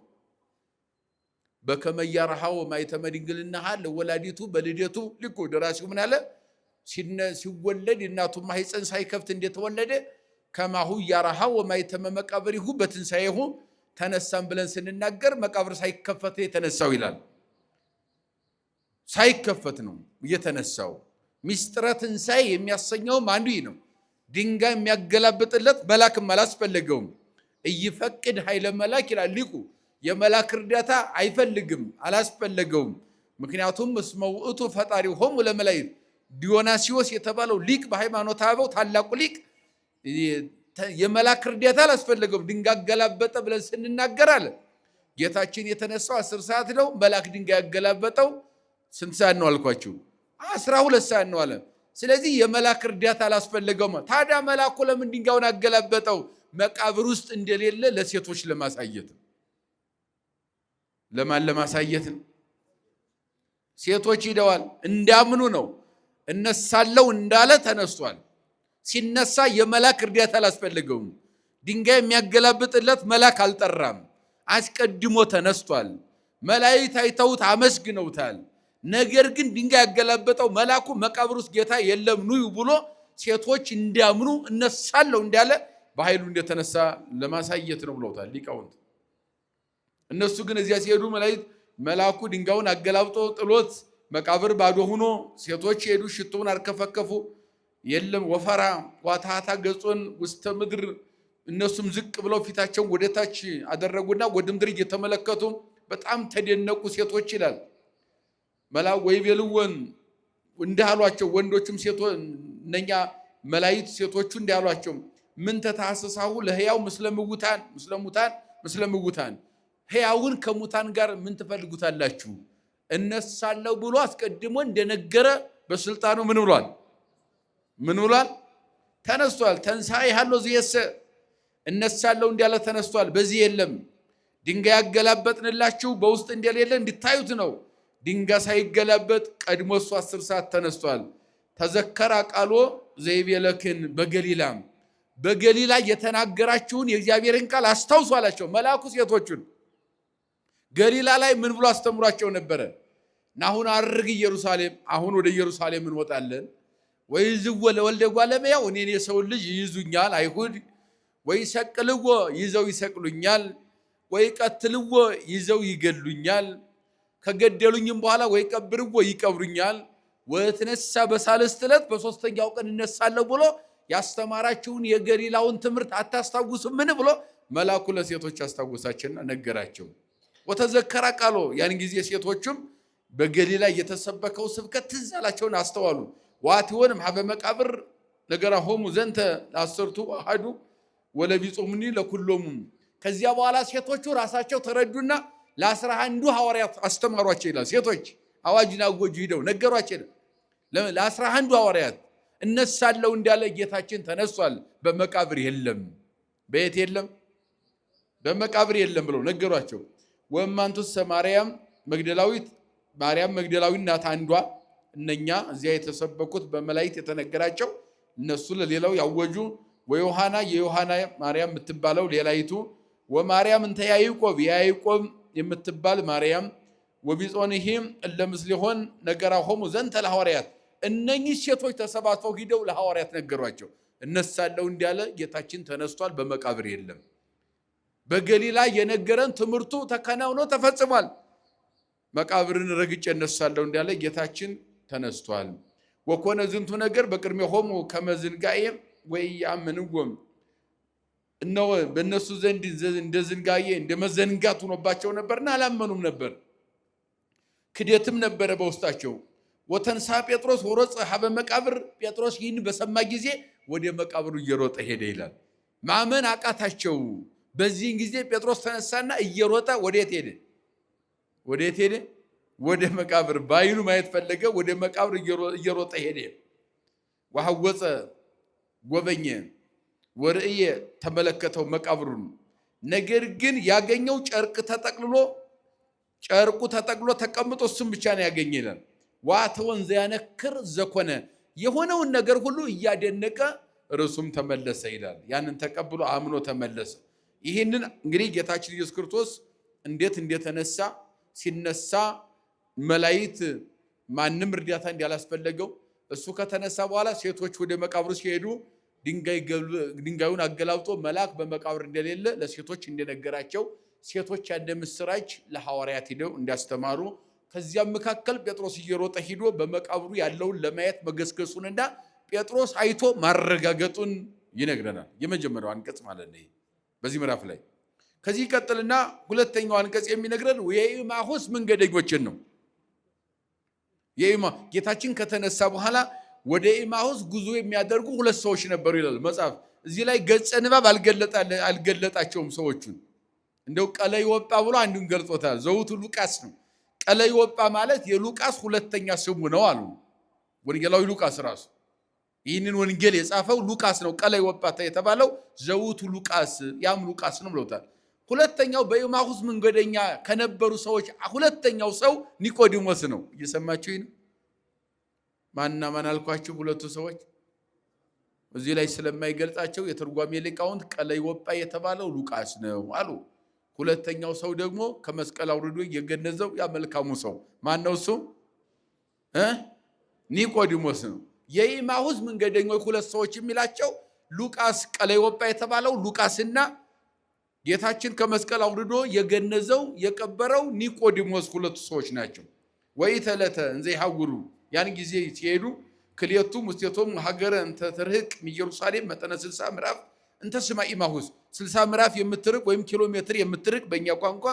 በከመ ያርሃው ማኅተመ ድንግልናሃ ለወላዲቱ በልደቱ ልኩ ደራሲው ምን አለ? ሲወለድ የእናቱ ማህፀን ሳይከፍት እንደተወለደ ከማሁ ያርሃው ማኅተመ መቃብሪሁ በትንሣኤሁ ተነሳም ብለን ስንናገር መቃብር ሳይከፈት የተነሳው ይላል። ሳይከፈት ነው የተነሳው። ሚስጥረ ትንሣኤ የሚያሰኘውም አንዱ ይህ ነው። ድንጋይ የሚያገላብጥለት መልአክም አላስፈለገውም። እይፈቅድ ኃይለ መልአክ ይላል ሊቁ። የመልአክ እርዳታ አይፈልግም፣ አላስፈለገውም። ምክንያቱም እስመ ውእቱ ፈጣሪሆሙ ለመላእክት። ዲዮናስዮስ የተባለው ሊቅ በሃይማኖተ አበው ታላቁ ሊቅ የመልአክ እርዳታ አላስፈለገውም። ድንጋይ አገላበጠ ብለን ስንናገር አለ ጌታችን የተነሳው 10 ሰዓት ነው። መልአክ ድንጋይ ያገላበጠው ስንት ሰዓት ነው አልኳችሁ? 12 ሰዓት ነው አለ። ስለዚህ የመልአክ እርዳታ አላስፈለገውም። ታዲያ መልአኩ ለምን ድንጋዩን አገላበጠው? መቃብር ውስጥ እንደሌለ ለሴቶች ለማሳየት ነው። ለማን ለማሳየት ነው? ሴቶች ሂደዋል እንዲያምኑ ነው። እነሳለው እንዳለ ተነስቷል። ሲነሳ የመልአክ እርዳታ አላስፈለገውም። ድንጋይ የሚያገላብጥለት መልአክ አልጠራም። አስቀድሞ ተነስቷል። መላእክት አይተውት አመስግነውታል። ነገር ግን ድንጋይ ያገላበጠው መልአኩ መቃብር ውስጥ ጌታ የለም ኑ ብሎ ሴቶች እንዲያምኑ እነሳለው እንዳለ በኃይሉ እንደተነሳ ለማሳየት ነው ብለውታል ሊቃውንት። እነሱ ግን እዚያ ሲሄዱ መልአኩ ድንጋዩን አገላብጦ ጥሎት መቃብር ባዶ ሆኖ ሴቶች ሄዱ፣ ሽቱውን አርከፈከፉ። የለም ወፈራ ዋታታ ገጾን ውስተ ምድር። እነሱም ዝቅ ብለው ፊታቸውን ወደታች አደረጉና ወደ ምድር እየተመለከቱ በጣም ተደነቁ ሴቶች ይላል። መልአኩ ወይቤልወን እንዳሏቸው ወንዶችም ሴቶች እነኛ መላእክት ሴቶቹ እንዳሏቸው ምን ተታሰሳሁ ለሕያው ምስለ ምውታን ሕያውን ከሙታን ጋር ምን ትፈልጉታላችሁ? እነሳለሁ ብሎ አስቀድሞ እንደነገረ በስልጣኑ ምን ብሏል? ተነስቷል። ተንሣኤ ያለው ዚየሰ እነሳለሁ እንዳለ ተነስቷል። በዚህ የለም ድንጋይ ያገላበጥንላችሁ በውስጥ እንደሌለ እንድታዩት ነው። ድንጋይ ሳይገላበጥ ቀድሞ እሱ 10 ሰዓት ተነስቷል። ተዘከራ ቃሎ ዘይቤለክን በገሊላ የተናገራችሁን የእግዚአብሔርን ቃል አስታውሱ አላቸው መልአኩ ሴቶቹን። ገሊላ ላይ ምን ብሎ አስተምሯቸው ነበረ? ናሁን አርግ ኢየሩሳሌም፣ አሁን ወደ ኢየሩሳሌም እንወጣለን። ወይ ዝወ ለወልደ እጓለ እመሕያው፣ እኔን የሰውን ልጅ ይይዙኛል አይሁድ፣ ወይ ሰቅልዎ ይዘው ይሰቅሉኛል፣ ወይ ቀትልዎ ይዘው ይገሉኛል፣ ከገደሉኝም በኋላ ወይ ቀብርዎ ይቀብሩኛል፣ ወትነሳ በሳልስት ዕለት በሶስተኛው ቀን እነሳለሁ ብሎ ያስተማራችሁን የገሊላውን ትምህርት አታስታውሱም? ምን ብሎ መልአኩ ለሴቶች አስታወሳቸውና ነገራቸው። ወተዘከራ ቃሎ፣ ያን ጊዜ ሴቶቹም በገሊላ የተሰበከው ስብከት ትዝ አላቸውን አስተዋሉ። ዋቲወንም ሀበ መቃብር ነገራሆሙ ዘንተ ለአሰርቱ አሐዱ ወለቢጾሙኒ ለኩሎሙ። ከዚያ በኋላ ሴቶቹ ራሳቸው ተረዱና ለ11 ሐዋርያት አስተማሯቸው ይላል። ሴቶች አዋጅን አወጁ ሂደው ነገሯቸው ለ11 ሐዋርያት እነሳለሁ እንዳለ ጌታችን ተነስቷል፣ በመቃብር የለም። በየት የለም? በመቃብር የለም ብለው ነገሯቸው። ወማንቱስ ማርያም መግደላዊት ማርያም መግደላዊት ናት አንዷ። እነኛ እዚያ የተሰበኩት በመላእክት የተነገራቸው እነሱ ለሌላው ያወጁ ወዮሐና የዮሐና ማርያም የምትባለው ሌላይቱ ወማርያም እንተ ያዕቆብ ያዕቆብ የምትባል ማርያም ወቢጾንሂም ለምስሊሆን ነገራሆሙ ዘንተ ለሐዋርያት እነኚህ ሴቶች ተሰባስበው ሂደው ለሐዋርያት ነገሯቸው። እነሳለሁ እንዳለ ጌታችን ተነስቷል፣ በመቃብር የለም። በገሊላ የነገረን ትምህርቱ ተከናውኖ ተፈጽሟል። መቃብርን ረግጬ እነሳለሁ እንዳለ ጌታችን ተነስቷል። ወኮነ ዝንቱ ነገር በቅድሜሆሙ ከመ ዝንጋኤ ወኢያምንዎሙ እነሆ በእነሱ ዘንድ እንደ ዝንጋዬ እንደ መዘንጋት ሆኖባቸው ነበርና አላመኑም ነበር። ክደትም ነበረ በውስጣቸው። ወተንሳ ጴጥሮስ ወሮፀ ሀበ መቃብር ጴጥሮስ ይህን በሰማ ጊዜ ወደ መቃብሩ እየሮጠ ሄደ ይላል። ማመን አቃታቸው። በዚህን ጊዜ ጴጥሮስ ተነሳና እየሮጠ ወዴት ሄደ? ወዴት ሄደ? ወደ መቃብር። ባይኑ ማየት ፈለገ። ወደ መቃብር እየሮጠ ሄደ። ወሐወፀ ጎበኘ ወርእየ ተመለከተው መቃብሩን። ነገር ግን ያገኘው ጨርቁ ተጠቅልሎ ተቀምጦ እሱም ብቻ ነው ያገኘ ይላል። ዋተወን ዘያነክር ዘኮነ የሆነውን ነገር ሁሉ እያደነቀ ርሱም ተመለሰ ይላል። ያንን ተቀብሎ አምኖ ተመለሰ። ይህንን እንግዲህ ጌታችን ኢየሱስ ክርስቶስ እንዴት እንደተነሳ ሲነሳ መላእክት ማንም እርዳታ እንዳላስፈለገው እሱ ከተነሳ በኋላ ሴቶች ወደ መቃብሩ ሲሄዱ ድንጋዩን አገላብጦ መልአክ በመቃብር እንደሌለ ለሴቶች እንደነገራቸው ሴቶች ያለ ምስራች ለሐዋርያት ሄደው እንዲያስተማሩ ከዚያም መካከል ጴጥሮስ እየሮጠ ሂዶ በመቃብሩ ያለውን ለማየት መገስገሱንና ጴጥሮስ አይቶ ማረጋገጡን ይነግረናል። የመጀመሪያው አንቀጽ ማለት ነው በዚህ ምዕራፍ ላይ። ከዚህ ቀጥልና ሁለተኛው አንቀጽ የሚነግረን የኤማሁስ መንገደኞችን ነው። ጌታችን ከተነሳ በኋላ ወደ ኤማሁስ ጉዞ የሚያደርጉ ሁለት ሰዎች ነበሩ ይላል መጽሐፍ። እዚህ ላይ ገጸ ንባብ አልገለጣቸውም ሰዎቹን። እንደው ቀለዮጳ ብሎ አንዱን ገልጾታል። ዘውቱ ሉቃስ ነው። ቀለዮጳ ማለት የሉቃስ ሁለተኛ ስሙ ነው አሉ ወንጌላዊ ሉቃስ ራሱ። ይህንን ወንጌል የጻፈው ሉቃስ ነው። ቀለዮጳ የተባለው ዘውቱ ሉቃስ ያም ሉቃስ ነው ብለውታል። ሁለተኛው በኤማሁስ መንገደኛ ከነበሩ ሰዎች ሁለተኛው ሰው ኒቆዲሞስ ነው። እየሰማችሁ ነው። ማንና ማን አልኳችሁ? ሁለቱ ሰዎች እዚህ ላይ ስለማይገልጻቸው የትርጓሜ ሊቃውንት ቀለዮጳ የተባለው ሉቃስ ነው አሉ። ሁለተኛው ሰው ደግሞ ከመስቀል አውርዶ የገነዘው ያ መልካሙ ሰው ማን ነው? እሱ ኒቆዲሞስ ነው። የኤማሁስ መንገደኞች ሁለት ሰዎች የሚላቸው ሉቃስ ቀለዮጳ የተባለው ሉቃስና ጌታችን ከመስቀል አውርዶ የገነዘው የቀበረው ኒቆዲሞስ ሁለቱ ሰዎች ናቸው። ወኢተለተ እንዘ ይሐውሩ ያን ጊዜ ሲሄዱ ክልኤቱ ሙስቴቶሙ ሀገረ እንተ ትርህቅ ኢየሩሳሌም መጠነ 60 ምዕራፍ እንተ ስማ ኤማሁስ 60 ምዕራፍ የምትርቅ ወይም ኪሎ ሜትር የምትርቅ በእኛ ቋንቋ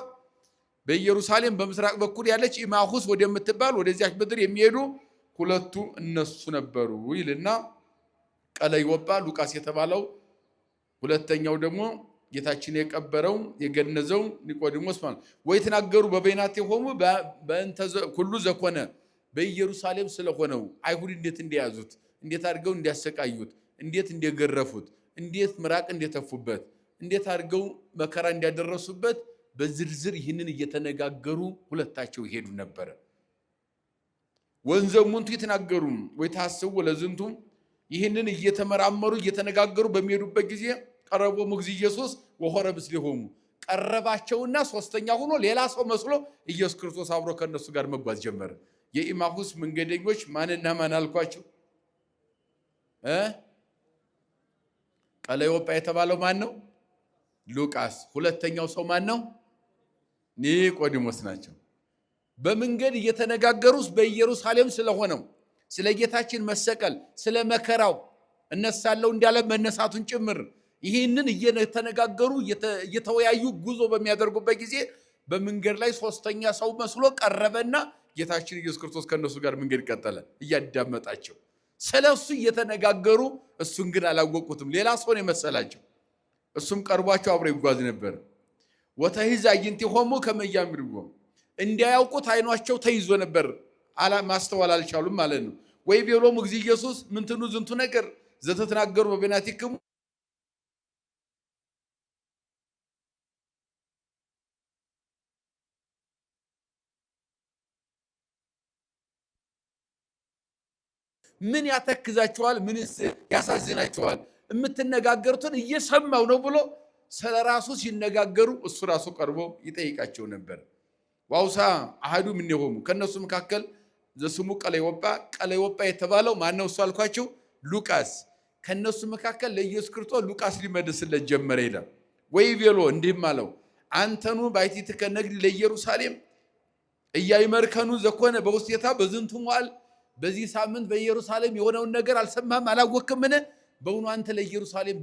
በኢየሩሳሌም በምስራቅ በኩል ያለች ኤማሁስ ወደምትባል ወደዚያች ምድር የሚሄዱ ሁለቱ እነሱ ነበሩ ይልና ቀለዮጳ ሉቃስ የተባለው ሁለተኛው ደግሞ ጌታችን የቀበረው የገነዘው ኒቆዲሞስ ማለት ወይ ተናገሩ በበይናቲሆሙ በእንተ ሁሉ ዘኮነ በኢየሩሳሌም ስለሆነው አይሁድ እንዴት እንደያዙት እንዴት አድርገው እንዲያሰቃዩት እንዴት እንደገረፉት እንዴት ምራቅ እንደተፉበት እንዴት አድርገው መከራ እንዲያደረሱበት በዝርዝር ይህንን እየተነጋገሩ ሁለታቸው ይሄዱ ነበር። ወንዘሙንቱ ይተናገሩ ወይ ታስቡ ለዝንቱ ይህንን እየተመራመሩ እየተነጋገሩ በሚሄዱበት ጊዜ ቀረቦ ሙግዚ ኢየሱስ ወሆረ ምስሌሆሙ ቀረባቸውና ሶስተኛ ሆኖ ሌላ ሰው መስሎ ኢየሱስ ክርስቶስ አብሮ ከነሱ ጋር መጓዝ ጀመረ። የኤማሁስ መንገደኞች ማንና ማን አልኳቸው? ቀለዮጳ የተባለው ማን ነው? ሉቃስ። ሁለተኛው ሰው ማን ነው? ኒቆዲሞስ ናቸው። በመንገድ እየተነጋገሩስ በኢየሩሳሌም ስለሆነው ስለ ጌታችን መሰቀል ስለ መከራው እነሳለሁ እንዳለ መነሳቱን ጭምር ይህንን እየተነጋገሩ እየተወያዩ ጉዞ በሚያደርጉበት ጊዜ በመንገድ ላይ ሶስተኛ ሰው መስሎ ቀረበና ጌታችን ኢየሱስ ክርስቶስ ከነሱ ጋር መንገድ ቀጠለ እያዳመጣቸው። ስለሱ እየተነጋገሩ እሱን ግን አላወቁትም። ሌላ ሰው ነው የመሰላቸው። እሱም ቀርቧቸው አብሮ ይጓዝ ነበር። ወተይዛ ይንቲሆሙ ከመያምርጎ እንዲያውቁት አይኗቸው ተይዞ ነበር ማስተዋል አልቻሉም ማለት ነው። ወይ ቤሎሙ እግዚእ ኢየሱስ ምንትኑ ዝንቱ ነገር ዘተተናገሩ በቤናቲክሙ ምን ያተክዛቸዋል? ምንስ ያሳዝናቸዋል? የምትነጋገሩትን እየሰማው ነው ብሎ ስለራሱ ሲነጋገሩ እሱ ራሱ ቀርቦ ይጠይቃቸው ነበር። ዋውሳ አሐዱ እምኔሆሙ ከነሱ መካከል ዘስሙ ቀለዮጳ የተባለው ማነው? እሱ አልኳቸው ሉቃስ። ከነሱ መካከል ለኢየሱስ ክርስቶስ ሉቃስ ሊመልስለት ጀመረ ይላል። ወይ ቤሎ እንዲህም አለው አንተኑ ባሕቲትከ ነግሪ ለኢየሩሳሌም እያይመርከኑ ዘኮነ በውስቴታ በዝንቱ መዋዕል በዚህ ሳምንት በኢየሩሳሌም የሆነውን ነገር አልሰማህም አላወቅምን? በእውኑ አንተ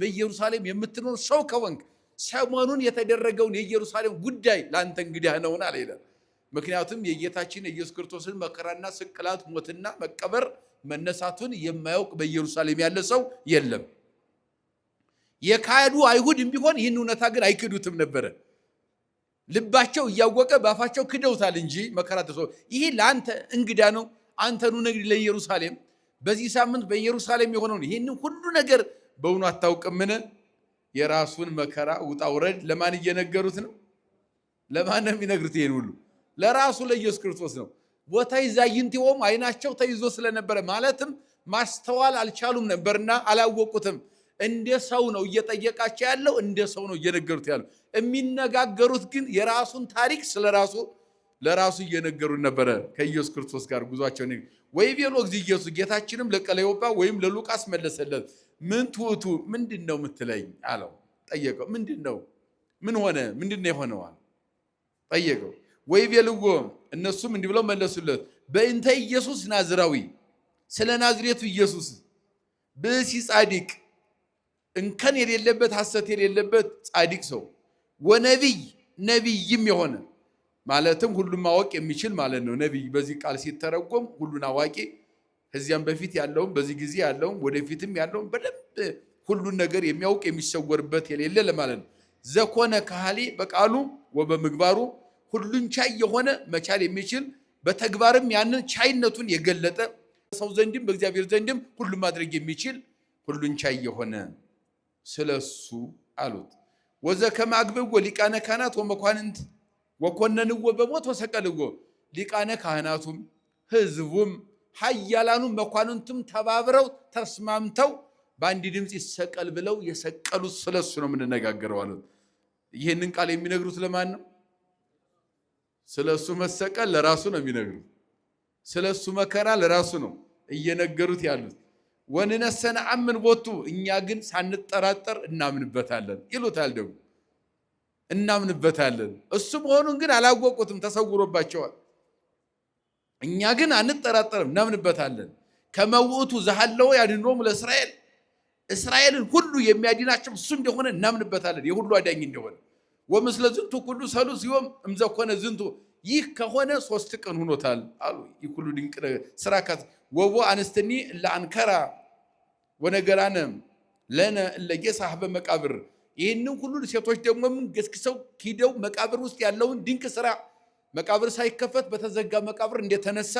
በኢየሩሳሌም የምትኖር ሰው ከሆንክ ሰሞኑን የተደረገውን የኢየሩሳሌም ጉዳይ ለአንተ እንግዲህ ነውና አለ ይላል። ምክንያቱም የጌታችን የኢየሱስ ክርስቶስን መከራና ስቅላት፣ ሞትና መቀበር መነሳቱን የማያውቅ በኢየሩሳሌም ያለ ሰው የለም። የካዱ አይሁድም ቢሆን ይህን እውነታ ግን አይክዱትም ነበረ። ልባቸው እያወቀ ባፋቸው ክደውታል እንጂ መከራ ተሰው ይህ ለአንተ እንግዳ ነው። አንተኑ ነግሪ ለኢየሩሳሌም በዚህ ሳምንት በኢየሩሳሌም የሆነውን ይህን ሁሉ ነገር በእውኑ አታውቅምን? የራሱን መከራ ውጣ ውረድ ለማን እየነገሩት ነው? ለማን ነው የሚነግሩት? ይሄን ሁሉ ለራሱ ለኢየሱስ ክርስቶስ ነው። ወተይዛ ይንቲሆሙ አይናቸው ተይዞ ስለነበረ ማለትም ማስተዋል አልቻሉም ነበርና አላወቁትም። እንደ ሰው ነው እየጠየቃቸው ያለው፣ እንደ ሰው ነው እየነገሩት ያለው። የሚነጋገሩት ግን የራሱን ታሪክ ስለራሱ ለራሱ እየነገሩን ነበረ። ከኢየሱስ ክርስቶስ ጋር ጉዟቸው ነው። ወይ ቤሎ እግዚእ ኢየሱስ ጌታችንም ለቀለዮጳ ወይም ለሉቃስ መለሰለት ምን ትውቱ ምንድን ነው የምትለኝ አለው። ጠየቀው። ምንድን ነው ምን ሆነ? ምንድን ነው የሆነው? ጠየቀው። ወይ ቤልዎ እነሱም እንዲህ ብለው መለሱለት በእንተ ኢየሱስ ናዝራዊ ስለ ናዝሬቱ ኢየሱስ ብእሲ ጻድቅ እንከን የሌለበት ሐሰት የሌለበት ጻድቅ ሰው ወነቢይ ነቢይም የሆነ ማለትም ሁሉን ማወቅ የሚችል ማለት ነው። ነቢይ በዚህ ቃል ሲተረጎም ሁሉን አዋቂ፣ ከዚያም በፊት ያለውን በዚህ ጊዜ ያለውን ወደፊትም ያለውን በደንብ ሁሉን ነገር የሚያውቅ የሚሰወርበት የሌለ ለማለት ነው። ዘኮነ ካህሊ በቃሉ ወበምግባሩ ሁሉን ቻይ የሆነ መቻል የሚችል በተግባርም ያንን ቻይነቱን የገለጠ ሰው ዘንድም በእግዚአብሔር ዘንድም ሁሉን ማድረግ የሚችል ሁሉን ቻይ የሆነ ስለሱ አሉት። ወዘከመ አግብዎ ሊቃነ ካህናት ወመኳንንት ወኮነንዎ በሞት ወሰቀልዎ ሊቃነ ካህናቱም ሕዝቡም ኃያላኑም መኳንንቱም ተባብረው ተስማምተው በአንድ ድምፅ ይሰቀል ብለው የሰቀሉት ስለሱ ነው የምንነጋገረው አሉት። ይህንን ቃል የሚነግሩት ለማን ነው? ስለሱ መሰቀል ለራሱ ነው የሚነግሩት። ስለሱ መከራ ለራሱ ነው እየነገሩት ያሉት። ወንነሰ ነአምን ቦቱ እኛ ግን ሳንጠራጠር እናምንበታለን ይሉታል። ደግሞ እናምንበታለን። እሱ መሆኑን ግን አላወቁትም፣ ተሰውሮባቸዋል። እኛ ግን አንጠራጠርም፣ እናምንበታለን። ከመውእቱ ዘሃለወ ያድኅኖሙ ለእስራኤል እስራኤልን ሁሉ የሚያድናቸው እሱ እንደሆነ እናምንበታለን፣ የሁሉ አዳኝ እንደሆነ። ወምስለ ዝንቱ ኩሉ ሰሉስ ዮም እምዘኮነ ዝንቱ ይህ ከሆነ 3 ቀን ሆኖታል አሉ። ይህ ሁሉ ድንቅ ስራ ወቦ አንስትኒ ለአንከራ ወነገራነ ለነ ለጌሳህ በመቃብር ይህንን ሁሉ ሴቶች ደግሞ ምን ገስክሰው ኪደው መቃብር ውስጥ ያለውን ድንቅ ስራ መቃብር ሳይከፈት በተዘጋ መቃብር እንደተነሳ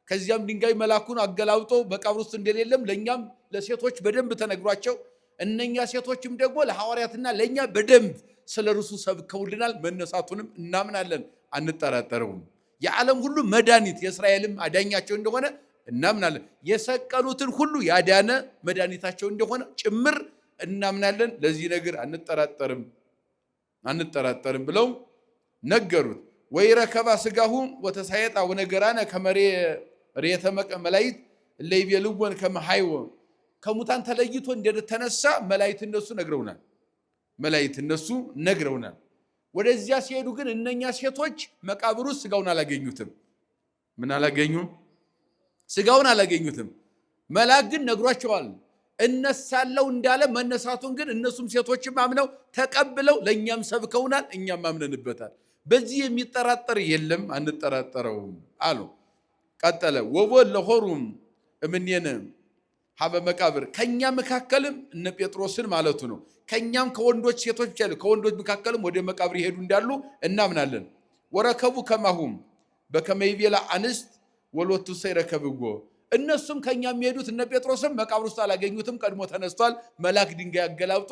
ከዚያም ድንጋይ መላኩን አገላብጦ መቃብር ውስጥ እንደሌለም ለኛም ለሴቶች በደንብ ተነግሯቸው እነኛ ሴቶችም ደግሞ ለሐዋርያትና ለኛ በደንብ ስለ እርሱ ሰብከውልናል። መነሳቱንም እናምናለን፣ አንጠራጠረውም። የዓለም ሁሉ መድኃኒት የእስራኤልም አዳኛቸው እንደሆነ እናምናለን። የሰቀሉትን ሁሉ ያዳነ መድኃኒታቸው እንደሆነ ጭምር እናምናለን። ለዚህ ነገር አንጠራጠርም ብለው ነገሩት። ወይ ረከባ ስጋሁ ወተሳየጣ ወነገራነ ከመሬተ መላእክት ለይቤልወን ከመሃይወ ከሙታን ተለይቶ እንደተነሳ መላእክት እነሱ ነግረውናል። ወደዚያ ሲሄዱ ግን እነኛ ሴቶች መቃብሩ ስጋውን አላገኙትም። ምን አላገኙም? ስጋውን አላገኙትም። መልአክ ግን ነግሯቸዋል። እነሳለው እንዳለ መነሳቱን ግን እነሱም ሴቶችም አምነው ተቀብለው ለእኛም ሰብከውናል፣ እኛም አምነንበታል። በዚህ የሚጠራጠር የለም፣ አንጠራጠረውም አሉ። ቀጠለ። ወቦ ለሆሩም እምኔነ ሀበ መቃብር ከኛ መካከልም እነ ጴጥሮስን ማለቱ ነው። ከኛም ከወንዶች ሴቶች ብቻ ከወንዶች መካከልም ወደ መቃብር ይሄዱ እንዳሉ እናምናለን። ወረከቡ ከማሁም በከመይቤላ አንስት ወሎቱ ሰይረከብጎ እነሱም ከኛ የሚሄዱት እነ ጴጥሮስም መቃብር ውስጥ አላገኙትም፣ ቀድሞ ተነስቷል። መልአክ ድንጋይ አገላብጦ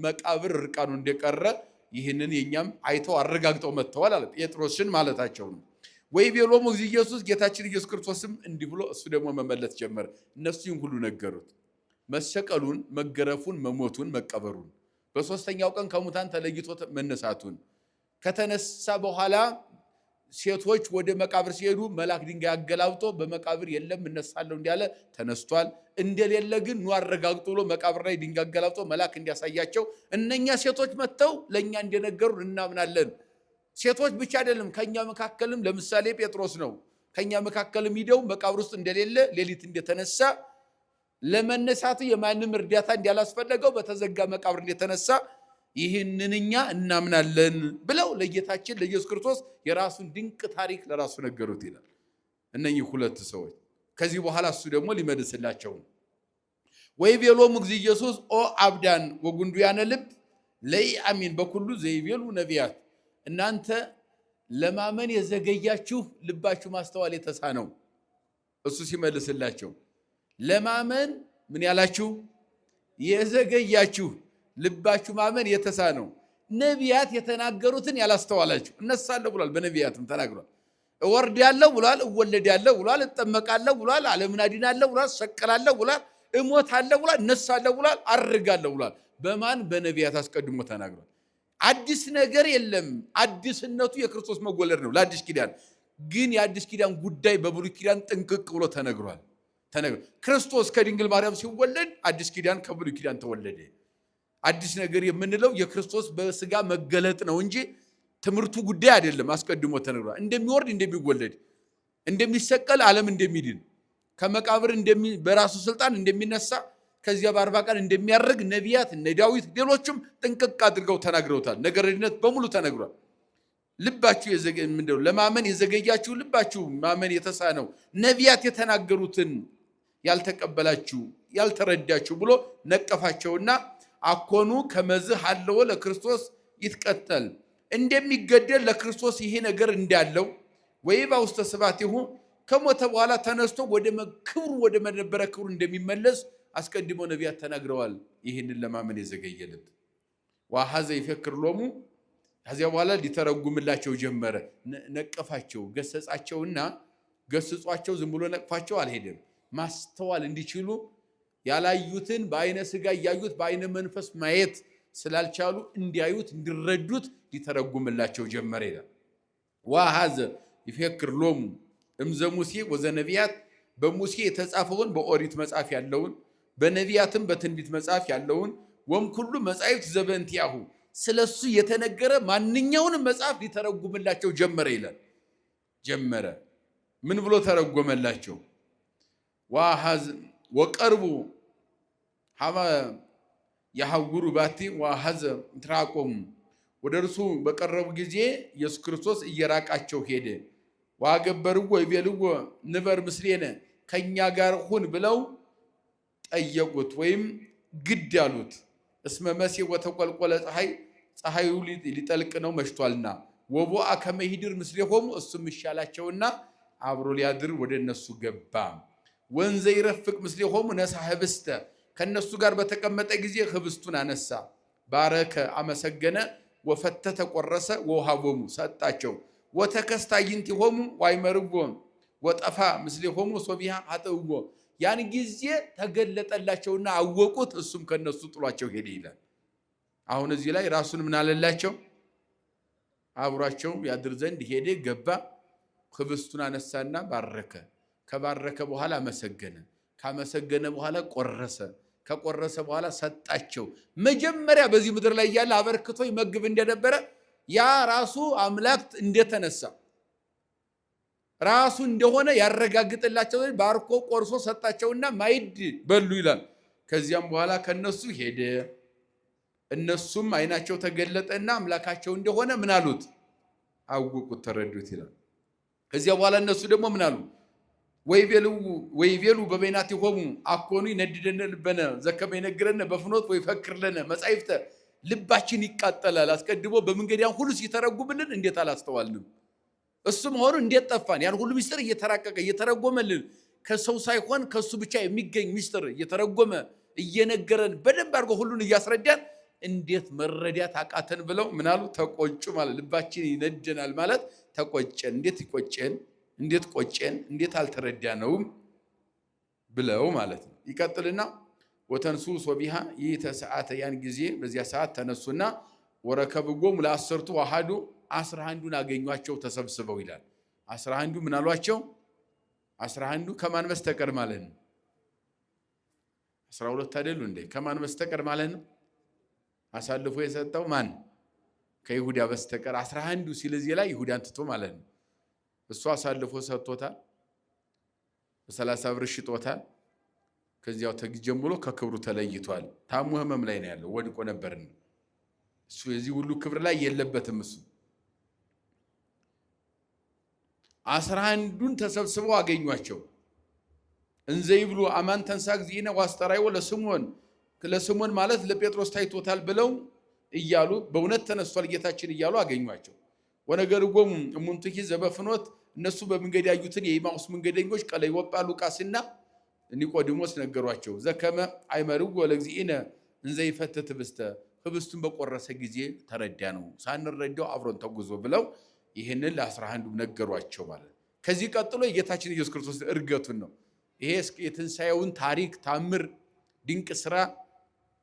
መቃብር ርቃኑ እንደቀረ ይህንን የኛም አይተው አረጋግጠው መጥተዋል አለ። ጴጥሮስን ማለታቸው ነው። ወይ ቤሎሙ ኢየሱስ ጌታችን ኢየሱስ ክርስቶስም እንዲህ ብሎ እሱ ደግሞ መመለስ ጀመረ። እነሱ ይህን ሁሉ ነገሩት፣ መሰቀሉን፣ መገረፉን፣ መሞቱን፣ መቀበሩን፣ በሶስተኛው ቀን ከሙታን ተለይቶ መነሳቱን፣ ከተነሳ በኋላ ሴቶች ወደ መቃብር ሲሄዱ መልአክ ድንጋይ አገላብጦ በመቃብር የለም እነሳለሁ እንዲያለ ተነስቷል፣ እንደሌለ ግን ኑ አረጋግጡ ብሎ መቃብር ላይ ድንጋይ አገላብጦ መልአክ እንዲያሳያቸው እነኛ ሴቶች መጥተው ለእኛ እንደነገሩን እናምናለን። ሴቶች ብቻ አይደለም፣ ከኛ መካከልም ለምሳሌ ጴጥሮስ ነው። ከኛ መካከልም ሂደው መቃብር ውስጥ እንደሌለ ሌሊት እንደተነሳ ለመነሳቱ የማንም እርዳታ እንዳላስፈለገው በተዘጋ መቃብር እንደተነሳ ይህንን እኛ እናምናለን ብለው ለጌታችን ለኢየሱስ ክርስቶስ የራሱን ድንቅ ታሪክ ለራሱ ነገሩት ይላል። እነኚህ ሁለት ሰዎች ከዚህ በኋላ እሱ ደግሞ ሊመልስላቸው ነው። ወይ ቤሎሙ እግዚእ ኢየሱስ ኦ አብዳን ወጉንዱያነ ልብ ለኢአሚን በኩሉ ዘይቤሉ ነቢያት እናንተ ለማመን የዘገያችሁ ልባችሁ ማስተዋል የተሳነው። እሱ ሲመልስላቸው ለማመን ምን ያላችሁ የዘገያችሁ ልባችሁ ማመን የተሳነው ነቢያት የተናገሩትን ያላስተዋላችሁ። እነሳለሁ ብሏል፣ በነቢያትም ተናግሯል። እወርዳለሁ ብሏል፣ እወለዳለሁ ብሏል፣ እጠመቃለሁ ብሏል፣ ዓለምን አድናለሁ ብሏል፣ ሰቀላለሁ ብሏል፣ እሞታለሁ ብሏል፣ እነሳለሁ ብሏል፣ አርጋለሁ ብሏል። በማን በነቢያት አስቀድሞ ተናግሯል። አዲስ ነገር የለም። አዲስነቱ የክርስቶስ መወለድ ነው ለአዲስ ኪዳን። ግን የአዲስ ኪዳን ጉዳይ በብሉይ ኪዳን ጥንቅቅ ብሎ ተነግሯል። ክርስቶስ ከድንግል ማርያም ሲወለድ አዲስ ኪዳን ከብሉይ ኪዳን ተወለደ። አዲስ ነገር የምንለው የክርስቶስ በስጋ መገለጥ ነው እንጂ ትምህርቱ ጉዳይ አይደለም። አስቀድሞ ተነግሯል። እንደሚወርድ፣ እንደሚወለድ፣ እንደሚሰቀል፣ ዓለም እንደሚድን፣ ከመቃብር በራሱ ስልጣን እንደሚነሳ፣ ከዚያ በ40 ቀን እንደሚያርግ ነቢያት እነ ዳዊት ሌሎችም ጥንቅቅ አድርገው ተናግረውታል። ነገረድነት በሙሉ ተነግሯል። ልባችሁ ምንድነው? ለማመን የዘገያችሁ ልባችሁ ማመን የተሳነው ነቢያት የተናገሩትን ያልተቀበላችሁ ያልተረዳችሁ ብሎ ነቀፋቸውና አኮኑ ከመዝህ አለው ለክርስቶስ ይትቀተል እንደሚገደል ለክርስቶስ ይሄ ነገር እንዳለው ወይ በውስተ ስብሐቲሁ ከሞተ በኋላ ተነስቶ ወደ ክብሩ ወደ መነበረ ክብሩ እንደሚመለስ አስቀድሞ ነቢያት ተናግረዋል። ይህንን ለማመን የዘገየ ልብ ወሐዘ ይፈክር ሎሙ ከዚያ በኋላ ሊተረጉምላቸው ጀመረ። ነቀፋቸው፣ ገሰጻቸውና ገስጿቸው ዝም ብሎ ነቅፋቸው አልሄደም። ማስተዋል እንዲችሉ ያላዩትን በአይነ ስጋ እያዩት በአይነ መንፈስ ማየት ስላልቻሉ እንዲያዩት እንዲረዱት ሊተረጉምላቸው ጀመረ ይላል። ወሐዘ ይፈክር ሎሙ እምዘ ሙሴ ወዘነቢያት በሙሴ የተጻፈውን በኦሪት መጽሐፍ ያለውን በነቢያትም በትንቢት መጽሐፍ ያለውን ወም ሁሉ መጻሕፍት ዘበእንቲአሁ ስለሱ የተነገረ ማንኛውንም መጽሐፍ ሊተረጉምላቸው ጀመረ ይላል። ጀመረ ምን ብሎ ተረጎመላቸው? ወቀርቡ ሀበ ያሐውሩ ባቲ ወሐዘ ትራቆሙ ወደ እርሱ በቀረቡ ጊዜ ኢየሱስ ክርስቶስ እየራቃቸው ሄደ። ዋገበርዎ ይቤልዎ ንበር ምስሌነ ከኛ ጋር ሁን ብለው ጠየቁት ወይም ግድ ያሉት። እስመ መሴ ወተቆልቆለ ፀሐዩ ሊጠልቅ ነው መሽቷልና ወቦአ ከመ ይሂድር ምስሌሆሙ እሱም ይሻላቸውና አብሮ ሊያድር ወደ እነሱ ገባ። ወንዘ ይረፍቅ ምስሌሆሙ ነሳ ህብስተ ከነሱ ጋር በተቀመጠ ጊዜ ህብስቱን አነሳ፣ ባረከ፣ አመሰገነ፣ ወፈተተ፣ ቆረሰ፣ ወውሃቦሙ ሰጣቸው። ወተከስተ አዕይንቲሆሙ ወአይመርዎ ወጠፋ ምስሌሆሙ ሶቢሃ አጥብዎ ያን ጊዜ ተገለጠላቸውና አወቁት፣ እሱም ከነሱ ጥሏቸው ሄደ ይላል። አሁን እዚህ ላይ ራሱን ምን አለላቸው? አብሯቸው ያድር ዘንድ ሄደ፣ ገባ፣ ህብስቱን አነሳና ባረከ። ከባረከ በኋላ አመሰገነ፣ ካመሰገነ በኋላ ቆረሰ፣ ከቆረሰ በኋላ ሰጣቸው። መጀመሪያ በዚህ ምድር ላይ ያለ አበርክቶ ይመግብ እንደነበረ ያ ራሱ አምላክ እንደተነሳ ራሱ እንደሆነ ያረጋግጥላቸው ባርኮ ቆርሶ ሰጣቸውና ማይድ በሉ ይላል። ከዚያም በኋላ ከነሱ ሄደ። እነሱም አይናቸው ተገለጠና አምላካቸው እንደሆነ ምን አሉት? አወቁት፣ ተረዱት ይላል። ከዚያ በኋላ እነሱ ደግሞ ምን አሉ? ወይቤሉ በበይናቲሆሙ አኮኑ ይነድደነ ልበነ ዘከመ ይነግረነ በፍኖት ወይፈክርለነ መጻሕፍተ ልባችን ይቃጠላል። አስቀድሞ በመንገድ ያን ሁሉ ሲተረጉምልን እንዴት አላስተዋልንም? እሱ መሆኑ እንዴት ጠፋን? ያን ሁሉ ምስጢር እየተራቀቀ እየተረጎመልን ከሰው ሳይሆን ከሱ ብቻ የሚገኝ ምስጢር እየተረጎመ እየነገረን በደንብ አድርጎ ሁሉን እያስረዳን እንዴት መረዳት አቃተን ብለው ምናሉ ተቆጩ ማለት ልባችን ይነደናል ማለት ተቆጨን። እንዴት ይቆጨን? እንዴት ቆጨን? እንዴት አልተረዳነውም ብለው ማለት ነው። ይቀጥልና ወተንሱ ሶቢሃ ይተሰዓተ ያን ጊዜ በዚያ ሰዓት ተነሱና ወረከብጎሙ ለአስርቱ አሐዱ 11ዱን አገኟቸው ተሰብስበው ይላል። 11ዱ ምን አሏቸው? 11ዱ ከማን በስተቀር ማለት ነው? 12 አይደሉ እንዴ? ከማን በስተቀር ማለት ነው? አሳልፎ የሰጠው ማን? ከይሁዳ በስተቀር 11ዱ ሲል እዚህ ላይ ይሁዳን ትቶ ማለት ነው። እሱ አሳልፎ ሰጥቶታል። በ30 ብር ሽጦታል። ከዚያው ተጀምሮ ከክብሩ ተለይቷል። ታሞ ህመም ላይ ነው ያለው። ወድቆ ነበርና እሱ የዚህ ሁሉ ክብር ላይ የለበትም። እሱ 11ዱን ተሰብስበው አገኟቸው። እንዘ ይብሉ አማን ተንሳ እግዚእነ ወአስተርአዮ ለስምዖን ማለት ለጴጥሮስ ታይቶታል ብለው እያሉ በእውነት ተነስቷል ጌታችን እያሉ አገኟቸው። ወነገርጎሙ እሙንቱኪ ዘበፍኖት እነሱ በመንገድ ያዩትን የኢማውስ መንገደኞች ቀለዮጳ ሉቃስና ኒቆዲሞስ ነገሯቸው። ዘከመ አይመርጎ ለእግዚእነ እንዘ ይፈትት ህብስተ ህብስቱን በቆረሰ ጊዜ ተረዳ ነው ሳንረዳው አብሮን ተጉዞ ብለው ይህንን ለ11ዱ ነገሯቸው ማለት። ከዚህ ቀጥሎ የጌታችን ኢየሱስ ክርስቶስ እርገቱን ነው። ይሄ የትንሣኤውን ታሪክ ታምር ድንቅ ስራ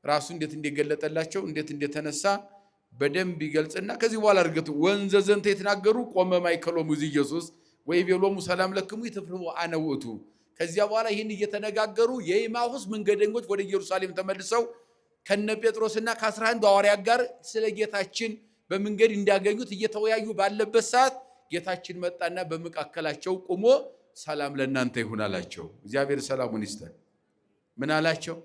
ራሱ እንዴት እንደገለጠላቸው እንዴት እንደተነሳ በደንብ ይገልጽና ከዚህ በኋላ እርገቱ ወንዘ ዘንተ የተናገሩ ቆመ ማእከሎሙ ኢየሱስ ወይቤሎሙ ሰላም ለክሙ ይትፍሩ አነ ውእቱ። ከዚያ በኋላ ይህን እየተነጋገሩ የኢማሁስ መንገደኞች ወደ ኢየሩሳሌም ተመልሰው ከነ ጴጥሮስና ከ11 ሐዋርያት ጋር ስለ ጌታችን በመንገድ እንዲያገኙት እየተወያዩ ባለበት ሰዓት ጌታችን መጣና በመካከላቸው ቆሞ ሰላም ለእናንተ ይሁን አላቸው። እግዚአብሔር ሰላሙን ይስጠን። ምን አላቸው?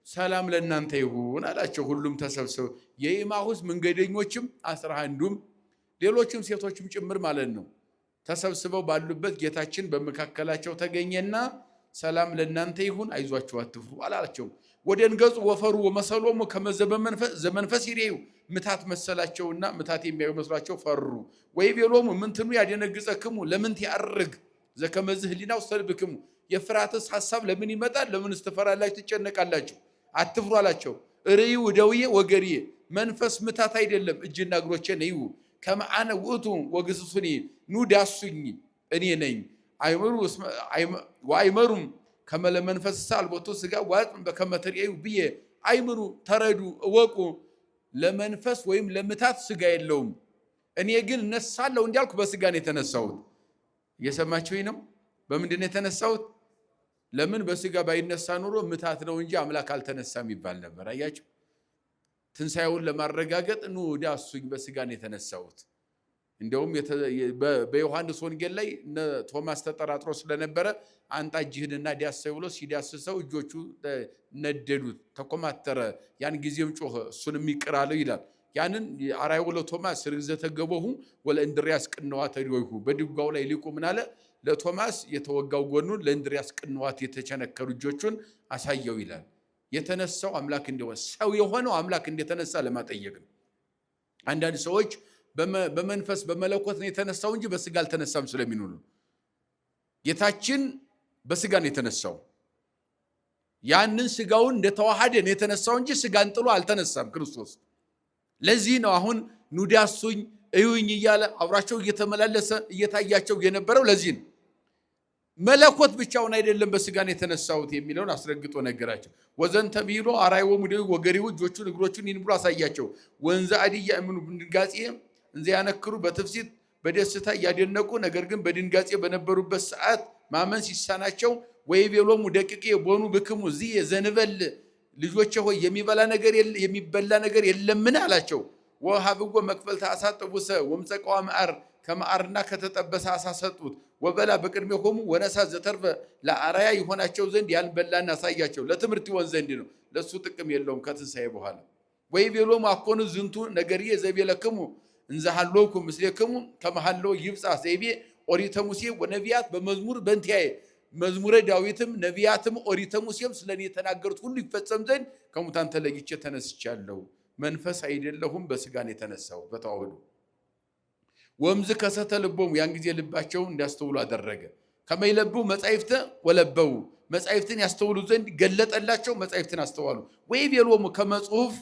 ሰላም ለእናንተ ይሁን አላቸው። ሁሉም ተሰብስበው የኢማሁስ መንገደኞችም 11ዱም ሌሎችም ሴቶችም ጭምር ማለት ነው ተሰብስበው ባሉበት ጌታችን በመካከላቸው ተገኘና ሰላም ለእናንተ ይሁን አይዟችሁ አትፍሩ አላቸው። ወደንገጹ ወፈሩ ወመሰሎሙ ዘመንፈስ ይሬዩ ምታት መሰላቸውና ምታት የሚያዩ መስሏቸው ፈሩ። ወይቤሎሙ ምንትኑ ያደነግጸክሙ ለምንት ያርግ ዘከመዝህ ህሊናው ሰልብክሙ የፍርሃትስ ሐሳብ ለምን ይመጣል? ለምንስ ትፈራላችሁ ትጨነቃላችሁ? አትፍሩ አላቸው። ርእዩ እደውዬ ወገርዬ መንፈስ ምታት አይደለም እጅና እግሮቼን እዩ። ከመአነ ውእቱ ወግስጹኒ ኑ ዳሱኝ እኔ ነኝ። አይመሩም ከመለ መንፈስ አልቦቱ ሥጋ ወአጽም በከመ ትርእዩ ብዬ አይምሩ ተረዱ እወቁ። ለመንፈስ ወይም ለምታት ሥጋ የለውም። እኔ ግን እነሳለሁ እንዲያልኩ በሥጋ ነው የተነሳሁት። እየሰማችሁኝ ነው? በምንድን ነው የተነሳሁት? ለምን በሥጋ ባይነሳ ኑሮ ምታት ነው እንጂ አምላክ አልተነሳም ይባል ነበር። አያችሁ፣ ትንሣኤውን ለማረጋገጥ ኑ ዳሱኝ በሥጋ ነው የተነሳሁት። እንደውም በዮሐንስ ወንጌል ላይ ቶማስ ተጠራጥሮ ስለነበረ አንጣ እጅህንና ዳሰው ብሎ ሲዳስሰው እጆቹ ነደዱት፣ ተኮማተረ። ያን ጊዜም ጮኸ፣ እሱንም ይቅር አለው ይላል። ያንን አርአዮ ለቶማስ ርግዘተ ገቦሁ ወለእንድርያስ ቅንዋተ ዲሆሁ በድጓው ላይ ሊቁ ምን አለ? ለቶማስ የተወጋው ጎኑን ለእንድርያስ ቅንዋት የተቸነከሩ እጆቹን አሳየው ይላል። የተነሳው አምላክ እንደሆነ ሰው የሆነው አምላክ እንደተነሳ ለማጠየቅ ነው። አንዳንድ ሰዎች በመንፈስ በመለኮት ነው የተነሳው እንጂ በሥጋ አልተነሳም ስለሚሉ ነው። ጌታችን በሥጋ ነው የተነሳው። ያንን ሥጋውን እንደተዋሃደ ነው የተነሳው እንጂ ሥጋን ጥሎ አልተነሳም ክርስቶስ። ለዚህ ነው አሁን ኑ ዳሱኝ እዩኝ እያለ አብራቸው እየተመላለሰ እየታያቸው የነበረው። ለዚህ ነው መለኮት ብቻውን አይደለም በሥጋ ነው የተነሳውት የሚለውን አስረግጦ ነገራቸው። ወዘንተ ቢሎ አርአዮሙ ወገሪሁ እጆቹን እግሮቹን ይህን ብሎ አሳያቸው። ወንዘ አድያ እምኑ ድንጋጼ እንዘ ያነክሩ በትፍሲት በደስታ እያደነቁ ነገር ግን በድንጋጼ በነበሩበት ሰዓት ማመን ሲሳናቸው ወይቤሎሙ ደቂቄ ቦኑ ብክሙ እዚህ ዘንበል ልጆቼ ሆይ የሚበላ ነገር የለምን አላቸው። ወሀብጎ መክፈልተ ዓሣ ጥቡሰ ወምፀቀዋ መዓር ከመዓርና ከተጠበሰ ዓሣ ሰጡት። ወበላ በቅድሜሆሙ ወነሣ ዘተርፈ ለአርአያ ይሆናቸው ዘንድ ያልበላን አሳያቸው። ለትምህርት ይሆን ዘንድ ነው፣ ለሱ ጥቅም የለውም ከትንሣኤ በኋላ። ወይቤሎሙ አኮኑ ዝንቱ ነገርዬ ዘቤለክሙ እንዘ ሀሎኩ ምስሌክሙ ከመ ሀሎ ይብጻሕ ዘይቤ ኦሪተ ሙሴ ወነቢያት በመዝሙር በእንቲአየ መዝሙረ ዳዊትም ነቢያትም ኦሪተ ሙሴም ስለኔ የተናገሩት ሁሉ ይፈጸም ዘንድ ከሙታን ተለይቼ ተነስቻለሁ። መንፈስ አይደለሁም በስጋ ነው የተነሳው በተዋህዶ። ወምዝ ከሰተ ልቦሙ ያን ጊዜ ልባቸው እንዲያስተውሉ አደረገ። ከመይለቡ መጻሕፍተ ወለበው መጻሕፍትን ያስተውሉ ዘንድ ገለጠላቸው፣ መጻሕፍትን አስተዋሉ። ወይቤሎሙ ከመጽሑፍ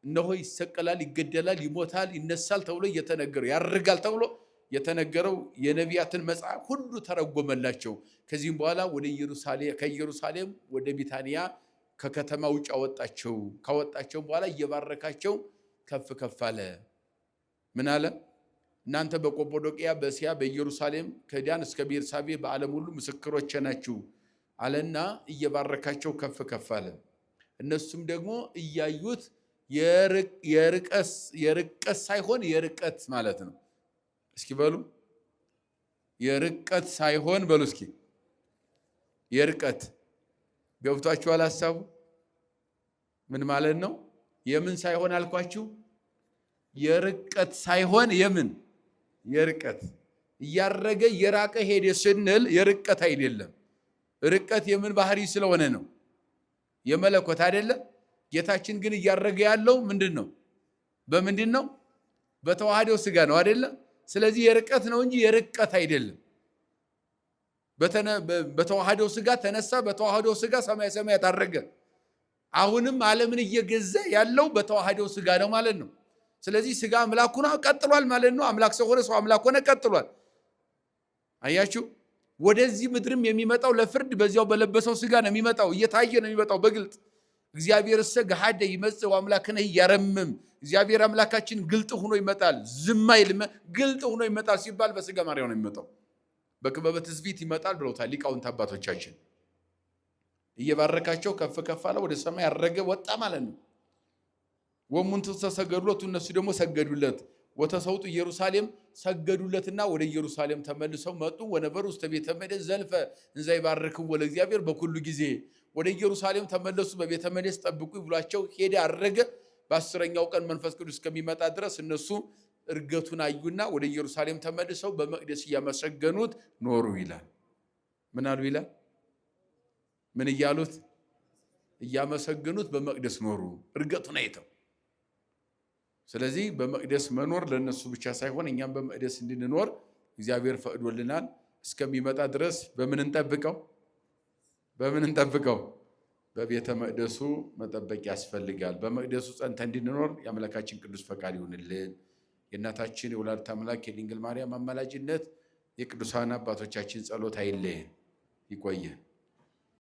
እነሆ ይሰቀላል፣ ይገደላል፣ ይሞታል፣ ይነሳል ተብሎ እየተነገረው ያርጋል ተብሎ የተነገረው የነቢያትን መጽሐፍ ሁሉ ተረጎመላቸው። ከዚህም በኋላ ከኢየሩሳሌም ወደ ቢታንያ ከከተማ ውጭ አወጣቸው። ካወጣቸው በኋላ እየባረካቸው ከፍ ከፍ አለ። ምን አለ? እናንተ በቆጶዶቅያ በእስያ በኢየሩሳሌም ከዳን እስከ ቤርሳቤ በዓለም ሁሉ ምስክሮቼ ናችሁ አለና እየባረካቸው ከፍ ከፍ አለ። እነሱም ደግሞ እያዩት የርቀት ሳይሆን የርቀት ማለት ነው። እስኪ በሉ የርቀት ሳይሆን በሉ እስኪ የርቀት ገብቷችኋል ሐሳቡ ምን ማለት ነው? የምን ሳይሆን አልኳችሁ? የርቀት ሳይሆን የምን የርቀት እያረገ የራቀ ሄደ ስንል የርቀት አይደለም። ርቀት የምን ባህሪ ስለሆነ ነው? የመለኮት አይደለም። ጌታችን ግን እያረገ ያለው ምንድን ነው? በምንድን ነው? በተዋህደው ስጋ ነው አይደለም። ስለዚህ የርቀት ነው እንጂ የርቀት አይደለም። በተዋህደው ስጋ ተነሳ፣ በተዋህደው ስጋ ሰማይ ሰማያት አረገ። አሁንም ዓለምን እየገዛ ያለው በተዋህደው ስጋ ነው ማለት ነው። ስለዚህ ስጋ አምላክ ሆኖ ቀጥሏል ማለት ነው። አምላክ ሰው ሆነ፣ ሰው አምላክ ሆነ ቀጥሏል። አያችሁ፣ ወደዚህ ምድርም የሚመጣው ለፍርድ በዚያው በለበሰው ስጋ ነው የሚመጣው። እየታየ ነው የሚመጣው በግልጥ እግዚአብሔር እሰ ገሃደ ይመጽእ ወአምላክነ ያረምም። እግዚአብሔር አምላካችን ግልጥ ሆኖ ይመጣል፣ ዝም አይልም። ግልጥ ሆኖ ይመጣል ሲባል በስጋ ማርያም ነው የሚመጣው፣ በክበበ ትስብእት ይመጣል ብለውታል ሊቃውንት አባቶቻችን። እየባረካቸው ከፍ ከፍ አለ፣ ወደ ሰማይ ያረገ ወጣ ማለት ነው። ወሙንቱ ተሰገዱለት፣ እነሱ ደግሞ ሰገዱለት። ወተሰውጡ ኢየሩሳሌም ሰገዱለትና ወደ ኢየሩሳሌም ተመልሰው መጡ። ወነበሩ ውስተ ቤተ መቅደስ ዘልፈ እንዘ ይባርክዎ ለእግዚአብሔር በኩሉ ጊዜ። ወደ ኢየሩሳሌም ተመለሱ፣ በቤተ መቅደስ ጠብቁ ብሏቸው ሄደ፣ አረገ። በ10ኛው ቀን መንፈስ ቅዱስ እስከሚመጣ ድረስ እነሱ እርገቱን አዩና ወደ ኢየሩሳሌም ተመልሰው በመቅደስ እያመሰገኑት ኖሩ ይላል። ምን አሉ ይላል? ምን እያሉት? እያመሰገኑት በመቅደስ ኖሩ፣ እርገቱን አይተው። ስለዚህ በመቅደስ መኖር ለነሱ ብቻ ሳይሆን እኛም በመቅደስ እንድንኖር እግዚአብሔር ፈቅዶልናል። እስከሚመጣ ድረስ በምን እንጠብቀው? በምን እንጠብቀው? በቤተ መቅደሱ መጠበቅ ያስፈልጋል። በመቅደሱ ጸንተን እንድንኖር የአምላካችን ቅዱስ ፈቃድ ይሁንልን። የእናታችን የወላዲተ አምላክ የድንግል ማርያም አማላጅነት፣ የቅዱሳን አባቶቻችን ጸሎት አይለየን። ይቆየን።